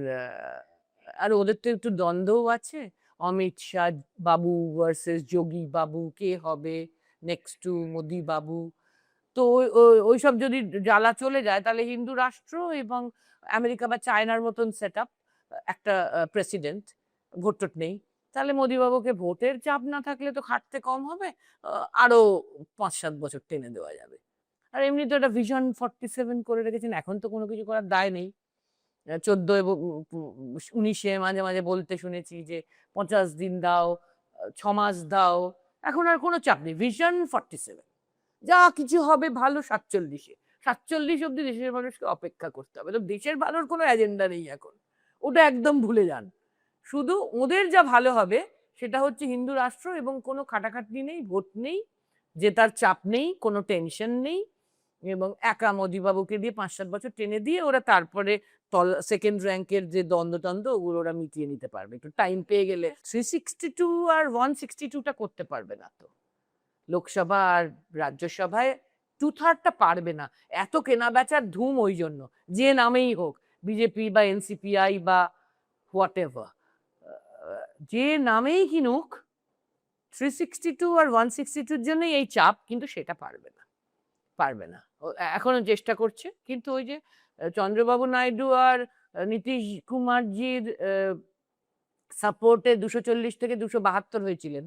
আর ওদের তো একটু দ্বন্দ্বও আছে, অমিত শাহ বাবু ভার্সেস যোগী বাবু, কে হবে নেক্সট টু মোদি বাবু। তো ওইসব যদি জ্বালা চলে যায়, তাহলে হিন্দু রাষ্ট্র এবং আমেরিকা বা চায়নার মতন সেট আপ, একটা প্রেসিডেন্ট, ভোট টোট নেই, তাহলে মোদিবাবুকে ভোটের চাপ না থাকলে তো খাটতে কম হবে, আরো ৫-৭ বছর টেনে দেওয়া যাবে। আর এমনি তো একটা ভিশন 47 করে রেখেছেন, এখন তো কোনো কিছু করার দায় নেই। 14 এবং 19-এ মাঝে মাঝে বলতে শুনেছি যে 50 দিন দাও, 6 মাস দাও, এখন আর কোনো চাপ নেই। ভিশন 47, যা কিছু হবে ভালো 47-এ, 47 অব্দি দেশের মানুষকে অপেক্ষা করতে হবে। তো দেশের ভালোর কোনো এজেন্ডা নেই এখন, ওটা একদম ভুলে যান। শুধু ওদের যা ভালো হবে সেটা হচ্ছে হিন্দু রাষ্ট্র, এবং কোনো খাটাখাটনি নেই, ভোট নেই, জেতার চাপ নেই, কোনো টেনশন নেই, এবং একা মোদিবাবুকে দিয়ে ৫-৭ বছর টেনে দিয়ে ওরা তারপরে সেকেন্ড র্যাঙ্কের যে দ্বন্দ্ব ওগুলো ওরা মিটিয়ে নিতে পারবে একটু টাইম পেয়ে গেলে। 362 আর 162টা করতে পারবে না তো লোকসভা আর রাজ্যসভায়, 2/3টা পারবে না। এত কেনা বেচার ধুম ওই জন্য, যে নামেই হোক, বিজেপি বা এনসিপিআই বা হোয়াট এভার, যে নামেই কিনুক, 362 আর 162-র জন্যই এই চাপ, কিন্তু সেটা পারবে না, পারবে না। এখনো চেষ্টা করছে, কিন্তু ওই যে চন্দ্রবাবু নাইডু আর নীতিশ কুমারজির সাপোর্টে 240 থেকে 272 হয়েছিলেন,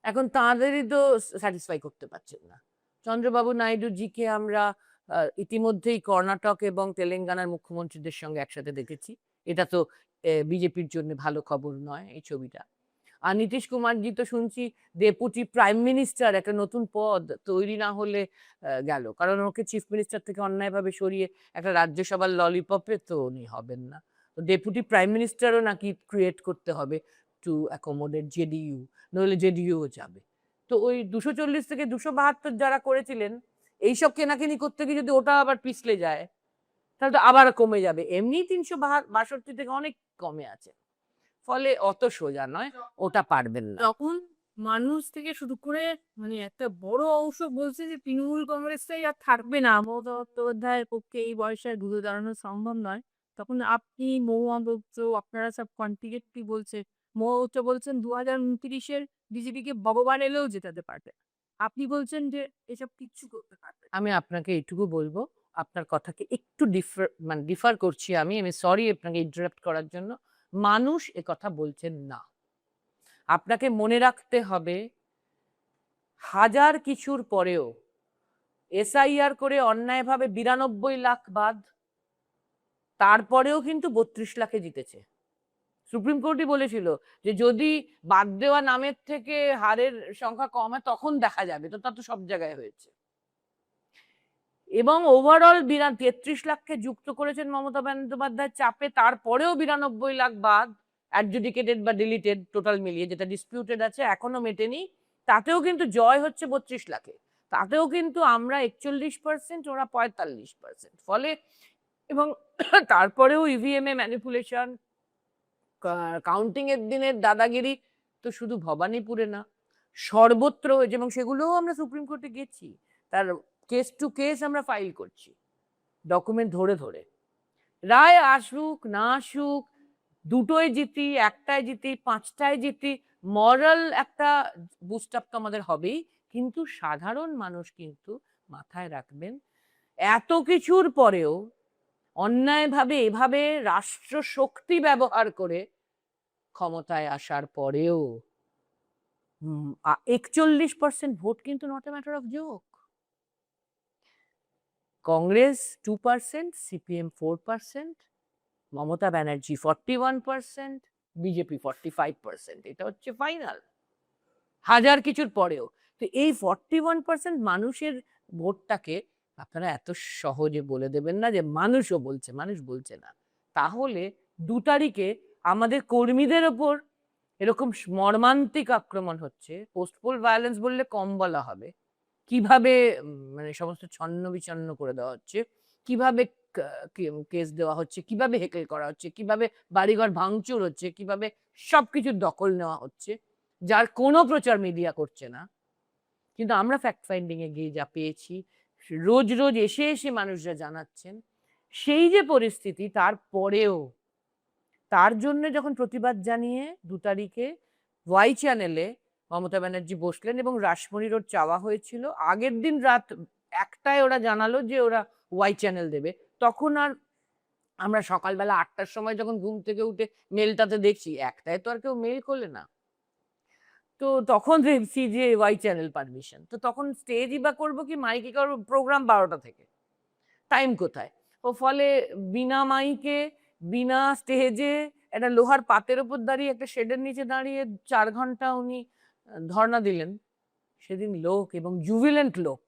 এখন তাঁদেরই তো স্যাটিসফাই করতে পারছেন না। চন্দ্রবাবু নাইডু জিকে আমরা ইতিমধ্যেই কর্ণাটক এবং তেলেঙ্গানার মুখ্যমন্ত্রীদের সঙ্গে একসাথে দেখেছি। এটা তো বিজেপির জন্য ভালো খবর নয় এই ছবিটা। আর নীতিশ কুমারজি তো শুনছি ডেপুটি প্রাইম মিনিস্টার, একটা নতুন পদ তৈরি না হলে গেল, কারণ ওকে চিফ মিনিস্টার থেকে অন্যায়ভাবে সরিয়ে একটা রাজ্যসভার ললিপপে তো উনি হবেন না। তো ডেপুটি প্রাইম মিনিস্টারও নাকি ক্রিয়েট করতে হবে টু অ্যাকোমোডেট জেডিইউ, নইলে জেডিইউও যাবে। তো ওই 240 থেকে 272 যারা করেছিলেন, এইসব কেনাকিনি করতে গিয়ে যদি ওটা আবার পিছলে যায়, তাহলে তো আবার কমে যাবে। এমনি 362 থেকে অনেক কমে আছে, ফলে অত সোজা নয়, ওটা পারবেন না। তখন মানুষ থেকে শুরু করে মানে একটা বড় অংশ বলছে যে তৃণমূল কংগ্রেসটাই আর থাকবে না, মমতা বন্দ্যোপাধ্যায়ের পক্ষে এই বয়সে আর ঘুরে দাঁড়ানো সম্ভব নয়। তখন আপনি, মহুয়া মৈত্র, আপনারা সব কন্টিগেটলি বলছে, মহুয়া মৈত্র বলছেন 2029-এর বিজেপিকে ভগবান এলেও জেতাতে পারবে। আপনি বলছেন যে এসব কিচ্ছু করতে পারবে না। আমি আপনাকে এইটুকু বলবো, আপনার কথাকে একটু ডিফার করছি আমি সরি আপনাকে ইন্টারাপ্ট করার জন্য। মানুষ কথা বলছেন না। আপনাকে মনে রাখতে হবে, হাজার কিছুর পরেও এসআইআর করে অন্যায়ভাবে 92 লাখ বাদ, তারপরেও কিন্তু 32 লাখে জিতেছে। সুপ্রিম কোর্টই বলেছিল যে যদি বাদ দেওয়া নামের থেকে হারের সংখ্যা কম হয় তখন দেখা যাবে, তো তা তো সব জায়গায় হয়েছে। এবং ওভারঅল 33 লাখকে যুক্ত করেছেন মমতা বন্দ্যোপাধ্যায়ের চাপে, তারপরেও 92 লাখ বাদ, অ্যাডজুডিকেটেড বা ডিলিটেড টোটাল মিলিয়ে, যেটা ডিসপিউটেড আছে এখনো মেটেনি, তাতেও কিন্তু জয় হচ্ছে 32 লাখে। তাতেও কিন্তু আমরা 41%, ওরা 45%। ফলে এবং তারপরেও ইভিএম এ ম্যানিপুলেশন, কাউন্টিং এর দিনের দাদাগিরি তো শুধু ভবানীপুরে না, সর্বত্র হয়েছে, এবং সেগুলোও আমরা সুপ্রিম কোর্টে গেছি, তার কেস টু কেস আমরা ফাইল করছি, ডকুমেন্ট ধরে ধরে। রায় আসুক না আসুক, দুটোয় জিতি, একটায় জিতি, পাঁচটায় জিতি, মরাল একটা বুস্ট আপ তো আমাদের হবেই, কিন্তু সাধারণ মানুষ কিন্তু মাথায় রাখবেন, এত কিছুর পরেও অন্যায়ভাবে এভাবে রাষ্ট্র শক্তি ব্যবহার করে ক্ষমতায় আসার পরেও 41% ভোট কিন্তু not a matter of joke. Congress 2%, CPM 4%, Mamata Banerjee 41%, BJP 45%। এটা হচ্ছে ফাইনাল, হাজার কিছুর পরেও। তো এই 41% মানুষের ভোটটাকে আপনারা এত সহজে বলে দেবেন না যে মানুষও বলছে, মানুষ বলছে না। তাহলে 2 তারিখে আমাদের কর্মীদের ওপর এরকম মর্মান্তিক আক্রমণ হচ্ছে, পোস্ট পোল ভায়োলেন্স বললে কম বলা হবে, কিভাবে মানে সমস্ত ছন্ন বিছন্ন করে দেওয়া হচ্ছে, কিভাবে কেস দেওয়া হচ্ছে, কিভাবে হেকেল করা হচ্ছে, কিভাবে বাড়িঘর ভাঙচুর হচ্ছে, কিভাবে সবকিছুর দখল নেওয়া হচ্ছে, যার কোনো প্রচার মিডিয়া করছে না। কিন্তু আমরা ফ্যাক্ট ফাইন্ডিং এ গিয়ে যা পেয়েছি, রোজ রোজ এসে এসে মানুষরা জানাচ্ছেন, সেই যে পরিস্থিতি, তারপরেও তার জন্য যখন প্রতিবাদ জানিয়ে 2 তারিখে ওয়াই চ্যানেলে মমতা ব্যানার্জি বসলেন এবং রাসমণির ওর চাওয়া হয়েছিল, আগের দিন রাত 1টায় ওরা জানালো যে ওরা ওয়াই চ্যানেল দেবে, তখন আর আমরা সকালবেলা 8টার সময় যখন ঘুম থেকে উঠে মেলটাতে দেখছি, 1টায় তো আর কেউ মেল খোলে না, তো তখন দেখছি যে ওয়াই চ্যানেল পারমিশন। তো তখন স্টেজই বা করবো কি, মাইকে করবো, প্রোগ্রাম 12টা থেকে, টাইম কোথায়? ও ফলে বিনা মাইকে, বিনা স্টেজে, একটা লোহার পাতের ওপর দাঁড়িয়ে, একটা শেডের নিচে দাঁড়িয়ে 4 ঘন্টা উনি ধর্ণা দিলেন। সেদিন লোক, এবং জুবিলেন্ট লোক,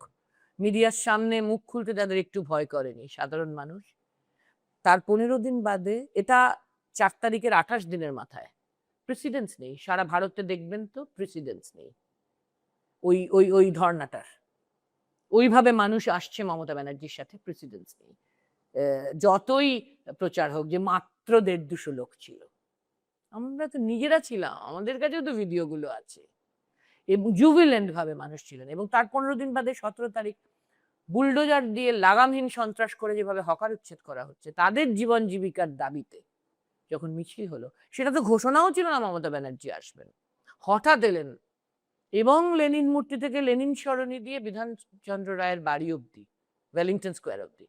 মিডিয়ার সামনে মুখ খুলতে তাদের একটু ভয় করেনি সাধারণ মানুষ। তার 15 দিন বাদে, এটা 4 তারিখের 28 দিনের মাথায়, প্রেসিডেন্স নেই সারা ভারতে, দেখবেন তো প্রেসিডেন্স নেই ওই ওই ওই ধর্নাটার, ওইভাবে মানুষ আসছে মমতা ব্যানার্জির সাথে, প্রেসিডেন্স নেই। যতই প্রচার হোক যে মাত্র 150-200 লোক ছিল, আমরা তো নিজেরা ছিলাম, আমাদের কাছেও তো ভিডিওগুলো আছে, এবং জুবিলেন্ট ভাবে মানুষ ছিলেন। এবং তার 15 দিন বাদে 17 তারিখ বুলডোজার দিয়ে লাগামহীন সন্ত্রাস করে যেভাবে হকার উচ্ছেদ করা হচ্ছে তাদের জীবন জীবিকার দাবিতে যখন মিছিল হলো, সেটা তো ঘোষণাও ছিল না মমতা ব্যানার্জি আসবেন, হঠাৎ এলেন, এবং লেনিন মূর্তি থেকে লেনিন সরণি দিয়ে বিধানচন্দ্র রায়ের বাড়ি অব্দি, ওয়েলিংটন স্কোয়ার অব্দি,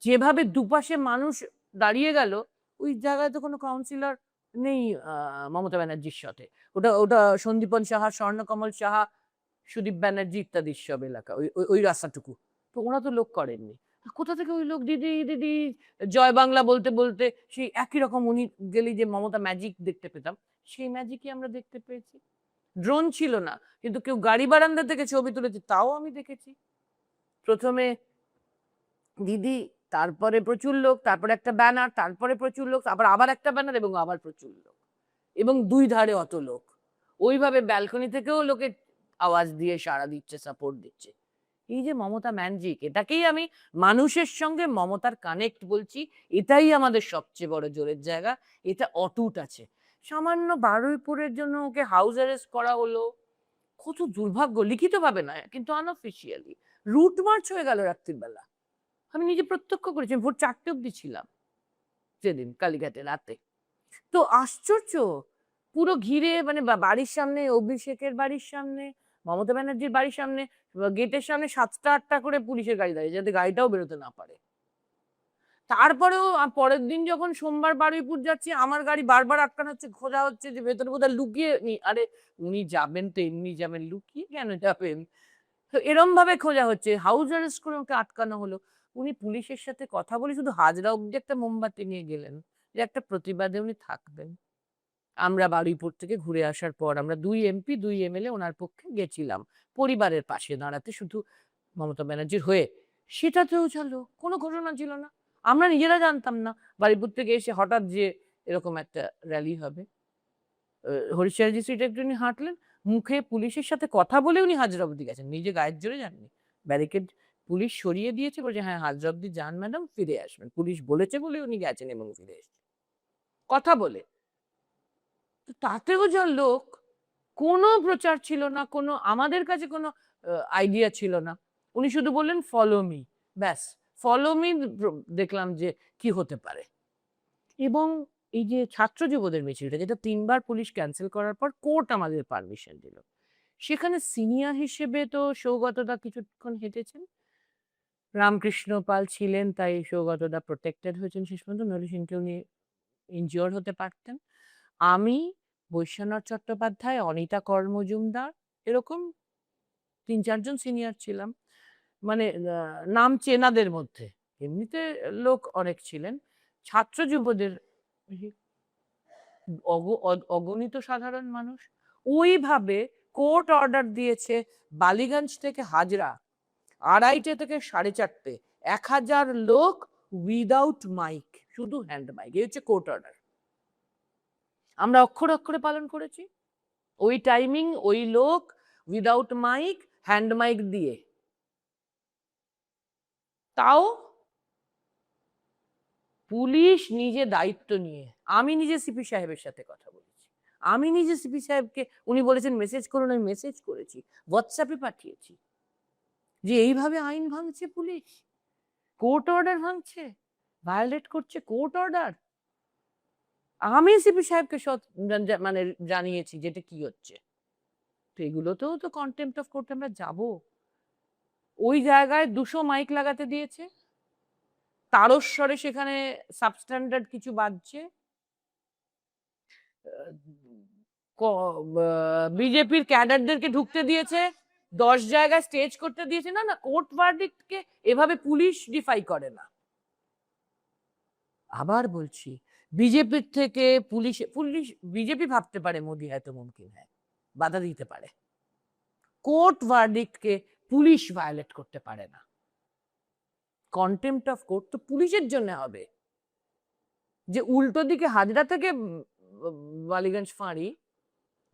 যেভাবে দুপাশে মানুষ দাঁড়িয়ে গেল, ওই জায়গায় তো কোনো কাউন্সিলর নেই মমতা ব্যানার্জির সাথে। ওটা ওটা সন্দীপন সাহা, স্বর্ণকমল সাহা, সুদীপ ব্যানার্জি ইত্যাদি সব এলাকা, ওই ওই রাস্তাটুকু তো ওরা তো লোক করেননি। কোথা থেকে ওই লোক দিদি দিদি জয় বাংলা বলতে বলতে, সেই একই রকম উনি গেলেই যে মমতা ম্যাজিক দেখতে পেতাম, সেই ম্যাজিকই আমরা দেখতে পেয়েছি। ড্রোন ছিল না, কিন্তু কেউ গাড়ি বারান্দা থেকে ছবি তুলেছে, তাও আমি দেখেছি। প্রথমে দিদি, তারপরে প্রচুর লোক, তারপরে একটা ব্যানার, তারপরে প্রচুর লোক, আবার একটা ব্যানার, এবং আবার প্রচুর লোক, এবং 2 ধারে অত লোক, ওইভাবে ব্যালকনি থেকেও লোকে আওয়াজ দিয়ে সাড়া দিচ্ছে, সাপোর্ট দিচ্ছে। এই যে মমতা ম্যাজিক, এটাকেই আমি মানুষের সঙ্গে মমতার কানেক্ট বলছি, এটাই আমাদের সবচেয়ে বড় জোরের জায়গা, এটা অটুট আছে। সামান্য বারুইপুরের জন্য ওকে হাউস অ্যারেস্ট করা হলো, কত দুর্ভাগ্য, লিখিত ভাবে নয় কিন্তু আনঅফিসিয়ালি রুট মার্চ হয়ে গেল রাত্রির বেলা। আমি নিজে প্রত্যক্ষ করেছি, ভোর 4টে অব্দি ছিলাম সেদিন কালীঘাটে রাতে। তো আশ্চর্য, পুরো ঘিরে, মানে বাড়ির সামনে, অভিষেকের বাড়ির সামনে, মমতা ব্যানার্জির বাড়ির সামনে, গেটের সামনে 7টা-8টা করে পুলিশের গাড়ি দাঁড়িয়ে, যাতে গাড়িটাও বেরোতে না পারে। তারপরেও পরের দিন যখন সোমবার বারুইপুর যাচ্ছি, আমার গাড়ি বারবার আটকানো হচ্ছে, খোঁজা হচ্ছে যে ভেতরে বোধহয় লুকিয়ে নি। আরে উনি যাবেন তো এমনি যাবেন, লুকিয়ে কেন যাবেন? তো এরম ভাবে খোঁজা হচ্ছে, হাউস অ্যারেস্ট করে ওকে আটকানো হলো। উনি পুলিশের সাথে কথা বলে শুধু হাজরা অব্দি একটা মোমবাতি নিয়ে গেলেন, যে একটা প্রতিবাদে উনি থাকবেন। আমরা বারুইপুর থেকে ঘুরে আসার পর আমরা 2 এমপি 2 এমএলএ ওনার পক্ষে গেছিলাম পরিবারের পাশে দাঁড়াতে, শুধু মমতা ব্যানার্জির হয়ে। সেটাতেও চলো, কোনো ঘটনা ছিল না, আমরা নিজেরা জানতাম না বারুইপুর থেকে এসে হঠাৎ যে এরকম একটা র্যালি হবে। হরিচাঁদজি স্ট্রিটে একটু উনি হাঁটলেন, মুখে পুলিশের সাথে কথা বলে উনি হাজরা অব্দি গেছেন, নিজে গায়ের জোরে যাননি, ব্যারিকেড পুলিশ সরিয়ে দিয়েছে, বলছে হ্যাঁ হাজরা অব্দি যান ম্যাডাম, ফিরে আসবেন। পুলিশ বলেছে বলে উনি গেছেন এবং ফিরে এসেছেন কথা বলে। তো তাতেও যা লোক, কোনো প্রচার ছিল না, কোনো আমাদের কাছে কোনো আইডিয়া ছিল না। উনি শুধু বললেন ফলো মি, ব্যাস ফলো মি। দেখলাম যে কি হতে পারে। এবং এই যে ছাত্র যুবদের মিছিলটা, যেটা ৩ বার পুলিশ ক্যান্সেল করার পর কোর্ট আমাদের পারমিশন দিল, সেখানে সিনিয়র হিসেবে তো সৌগতদা কিছুক্ষণ হেঁটেছেন, রামকৃষ্ণ পাল ছিলেন, তাই সৌগতদা প্রোটেক্টেড হয়েছেন শেষ পর্যন্ত, নইলে সেদিনকে উনি ইনজিওর হতে পারতেন। আমি, বৈশ্বনাথ চট্টোপাধ্যায়, অনিতা কর মজুমদার, এরকম ৩-৪ জন সিনিয়র ছিলাম, মানে নাম চেনাদের মধ্যে। এমনিতে লোক অনেক ছিলেন। ছাত্র যুবদের অগণিত সাধারণ মানুষ। ওইভাবে কোর্ট অর্ডার দিয়েছে বালিগঞ্জ থেকে হাজরা 2:30 থেকে 4:30, 1000 লোক উইদাউট মাইক, শুধু হ্যান্ড মাইক। এই হচ্ছে কোর্ট অর্ডার। আমরা অক্ষরে অক্ষরে পালন করেছি ওই টাইমিং, ওই লোক, উইদাউট মাইক, হ্যান্ড মাইক দিয়ে। তাও পুলিশ নিজে দায়িত্ব নিয়ে, আমি নিজে সিপি সাহেবের সাথে কথা বলেছি, আমি নিজে সিপি সাহেবকে, উনি বলেছেন মেসেজ করুন, আমি মেসেজ করেছি, হোয়াটসঅ্যাপে পাঠিয়েছি যে এইভাবে আইন ভাঙছে পুলিশ, কোর্ট অর্ডার ভাঙছে, ভায়োলেট করছে কোর্ট অর্ডার। আমি সিপি সাহেবকে মানে জানিয়েছি যেটা কি হচ্ছে। তো এগুলোতেও তো কন্টেম্পট অফ কোর্ট আমরা যাব। ওই জায়গায় 200 মাইক লাগাতে দিয়েছে, তারস্বরে সেখানে সাবস্ট্যান্ডার্ড কিছু বাজছে। বিজেপির ক্যাডারদেরকে ঢুকতে দিয়েছে, 10 জায়গায় স্টেজ করতে দিয়েছে। না না, কোর্ট ভার্ডিক্টকে এভাবে পুলিশ ডিফাই করে না। আবার বলছি, বিজেপির থেকে পুলিশ বিজেপি ভাবতে পারে মোদি হয়তো মুমকিন হ্যাঁ বাধা দিতে পারে, কোর্ট ভার্ডিক্টকে পুলিশ ভায়োলেট করতে পারে না। কন্টেম্পট অফ কোর্ট তো পুলিশের জন্য হবে, যে উল্টো দিকে হাজরা থেকে বালিগঞ্জ ফাঁড়ি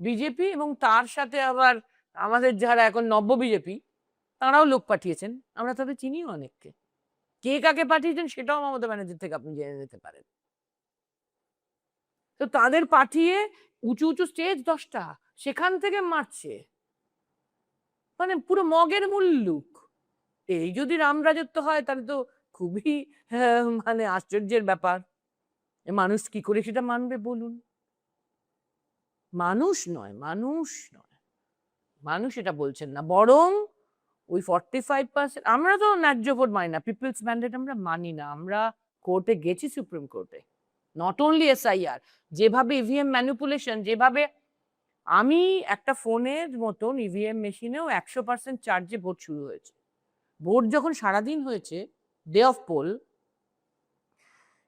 বিজেপি, এবং তার সাথে আবার আমাদের যারা এখন নব্য বিজেপি তারাও লোক পাঠিয়েছেন, আমরা তাদের চিনিও অনেককে। কে কাকে পাঠিয়েছেন সেটাও মমতা ব্যানার্জির থেকে আপনি জেনে নিতে পারেন। তো তাদের পাঠিয়ে উঁচু উঁচু স্টেজ 10টা, সেখান থেকে মারছে, মানে পুরো মগের মুল্লুক। এই যদি রাম রাজত্ব হয় তাহলে তো খুবই মানে আশ্চর্যের ব্যাপার। মানুষ কি করে সেটা মানবে বলুন? মানুষ নয়, মানুষ নয়, মানুষ এটা বলছেন না, বরং ওই 45%। আমরা তো ন্যায্য ভোট মানি না, পিপলস ম্যান্ডেট আমরা মানি না। আমরা কোর্টে গেছি, সুপ্রিম কোর্টে, নট অনলি এসআইআর, যেভাবে ইভিএম ম্যানিপুলেশন, যেভাবে আমি একটা ফোনের মতন ইভিএম মেশিনেও 100% চার্জে ভোট শুরু হয়েছে। ভোট যখন সারাদিন হয়েছে, ডে অফ পোল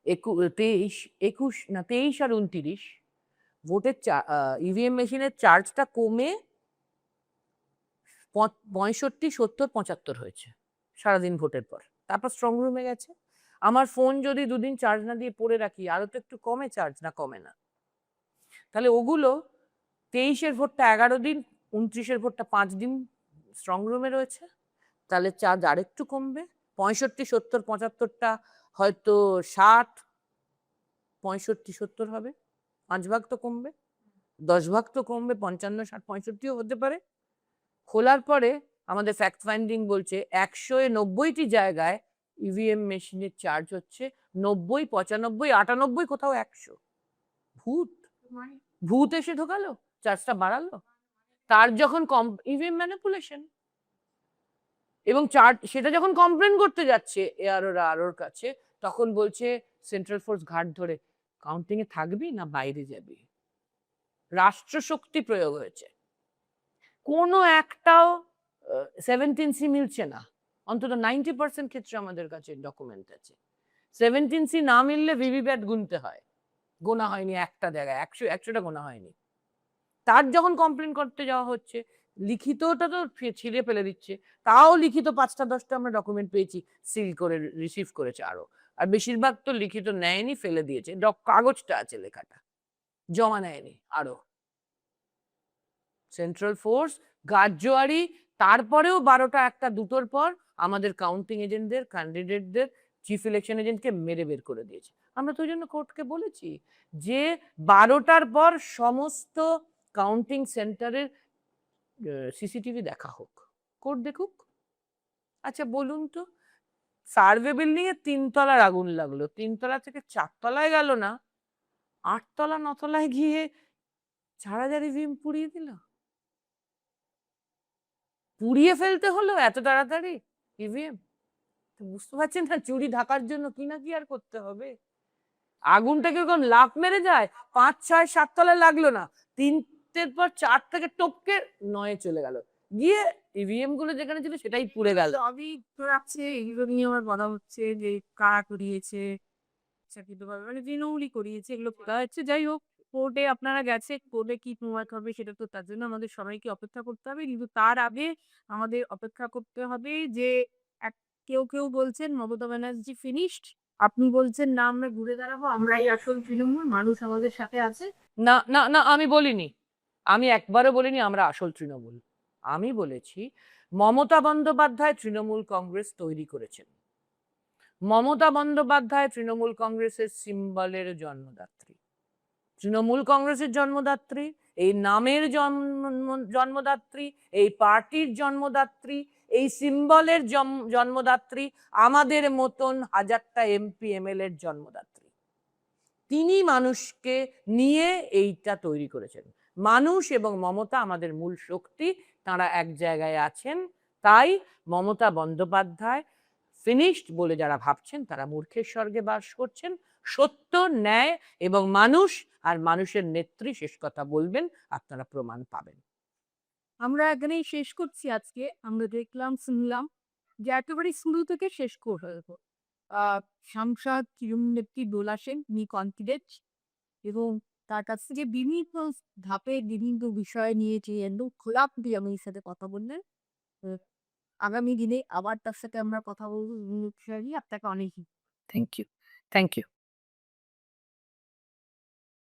23 আর 29, ভোটের ইভিএম মেশিনের চার্জটা কমে 65, 70, 75 হয়েছে সারাদিন ভোটের পর। তারপর স্ট্রং রুমে গেছে। আমার ফোন যদি 2 দিন চার্জ না দিয়ে পড়ে রাখি, আরো তো একটু কমে চার্জ, না কমে না? তাহলে ওগুলো 23-এর ভোটটা 11 দিন, 29-এর ভোটটা 5 দিন স্ট্রং রুমে রয়েছে, তাহলে চার্জ আরেকটু কমবে। 65, 70, 75টা হয়তো 60, 65, 70 হবে, 5 ভাগ তো কমবে, 10 ভাগ তো কমবে, 55, 60, 65ও হতে পারে। খোলার পরে আমাদের ফ্যাক্ট ফাইন্ডিং বলছে 190টি জায়গায় ইভিএম মেশিনের চার্জ হচ্ছে 90, 95, 98, কোথাও 100। ভূত ভূত এসে ঢোকালো, চার্জটা বাড়ালো। তার যখন ইভিএম ম্যানিপুলেশন, এবং সেটা যখন কমপ্লেন করতে যাচ্ছে আরোর কাছে, তখন বলছে সেন্ট্রাল ফোর্স ঘাট ধরে, কাউন্টিং এ থাকবি না বাইরে যাবি। রাষ্ট্রশক্তি প্রয়োগ হয়েছে। কোনো একটাও 17C মিলছে না, অন্তত 90% ক্ষেত্রে আমাদের কাছে ডকুমেন্ট আছে। 17C না মিললে ভিভিপ্যাট গুনতে হয়, গোনা হয়নি একটা জায়গায়, 100টা গোনা হয়নি। তার যখন কমপ্লেন করতে যাওয়া হচ্ছে, লিখিতটা তো ছিঁড়ে ফেলে দিচ্ছে, তাও লিখিত 5টা 10টা আমরা ডকুমেন্ট পেয়েছি, সিল করে রিসিভ করেছে আরো। আর বেশিরভাগ তো লিখিত নেয়নি, ফেলে দিয়েছে, কাগজটা আছে লেখাটা, জমা নেয়নি আরো। সেন্ট্রাল ফোর্স গার্ড জোয়ারি তারপরেও 12টা 1টা 2টোর পর আমাদের কাউন্টিং এজেন্টদের, ক্যান্ডিডেটদের, চিফ ইলেকশন এজেন্টকে মেরে বের করে দিয়েছে। আমরা তো ওই জন্য কোর্টকে বলেছি যে 12টার পর সমস্ত কাউন্টিং সেন্টারের সিসিটিভি দেখা হোক, কোর্ট দেখুক। আচ্ছা বলুন তো, সার্ভে বিল্ডিং এ 3 তলার আগুন লাগলো, 3 তলা থেকে 4 তলায় গেল না, 8 তলা 9 তলায় গিয়ে ঝাড়াঝাড়ি ইভিএম পুড়িয়ে দিল। পুড়িয়ে ফেলতে হলো এত তাড়াতাড়ি ইভিএম? বুঝতে পারছেন না চুরি ঢাকার জন্য কি না কি আর করতে হবে। আগুনটা কিরকম লাফ মেরে যায়, 5 6 7 তলায় লাগলো না, 3টের পর 4 থেকে টপকে 9 চলে গেল, গিয়ে ইভিএম গুলো যেখানে ছিল সেটাই পুড়ে গেল। সবই তো আছে, এগুলো নিয়ে আমার বলা হচ্ছে যে কারা করিয়েছে, ইচ্ছাকৃতভাবে মানে তৃণমূলই করিয়েছে, এগুলো বলা হচ্ছে। যাই হোক, কোর্টে আপনারা গেছে, কোর্টে কি প্রমাণ হবে সেটা তো তার জন্য আমাদের সবাইকে অপেক্ষা করতে হবে, কিন্তু তার আগে আমাদের অপেক্ষা করতে হবে যে কেউ কেউ বলছেন মমতা ব্যানার্জি ফিনিশড, আপনি বলছেন না আমরা ঘুরে দাঁড়াবো, আমরাই আসল তৃণমূল, মানুষ আমাদের সাথে আছে। না না না, আমি বলিনি, আমি একবারও বলিনি আমরা আসল তৃণমূল। আমি বলেছি মমতা বন্দ্যোপাধ্যায় তৃণমূল কংগ্রেস তৈরি করেছেন। মমতা বন্দ্যোপাধ্যায় তৃণমূল কংগ্রেসের সিম্বলের জন্মদাত্রী, তৃণমূল কংগ্রেসের জন্মদাত্রী, এই নামের জন্মদাত্রী, এই পার্টির জন্মদাত্রী, এই সিম্বলের জন্মদাত্রী, আমাদের মতন হাজারটা এমপি এমএলএ এর জন্মদাত্রী। তিনি মানুষকে নিয়ে এইটা তৈরি করেছেন। মানুষ এবং মমতা আমাদের মূল শক্তি, তারা এক জায়গায় আছেন। তাই মমতা বন্দ্যোপাধ্যায় ফিনিশড বলে যারা ভাবছেন তারা মূর্খের স্বর্গে বাস করছেন। সত্য, ন্যায় এবং মানুষ আর মানুষের নেত্রী শেষ কথা বলবেন, আপনারা প্রমাণ পাবেন। আমরা এখানেই শেষ করছি আজকে। আমরা দেখলাম, শুনলাম যে একেবারে শুরু থেকে শেষ করে ফেলবো। সাংসদ তৃণমূল নেত্রী দোলা সেন, তিনি কনফিডেন্ট এবং তার কাছ থেকে বিভিন্ন ধাপে বিভিন্ন বিষয় নিয়ে যে একদম খোলাখুলি আমার সাথে কথা বললেন। আহ, আগামী দিনে আবার তার সাথে আমরা কথা বলবো বিভিন্ন বিষয় নিয়ে। আপনাকে অনেক থ্যাংক ইউ, থ্যাংক ইউ।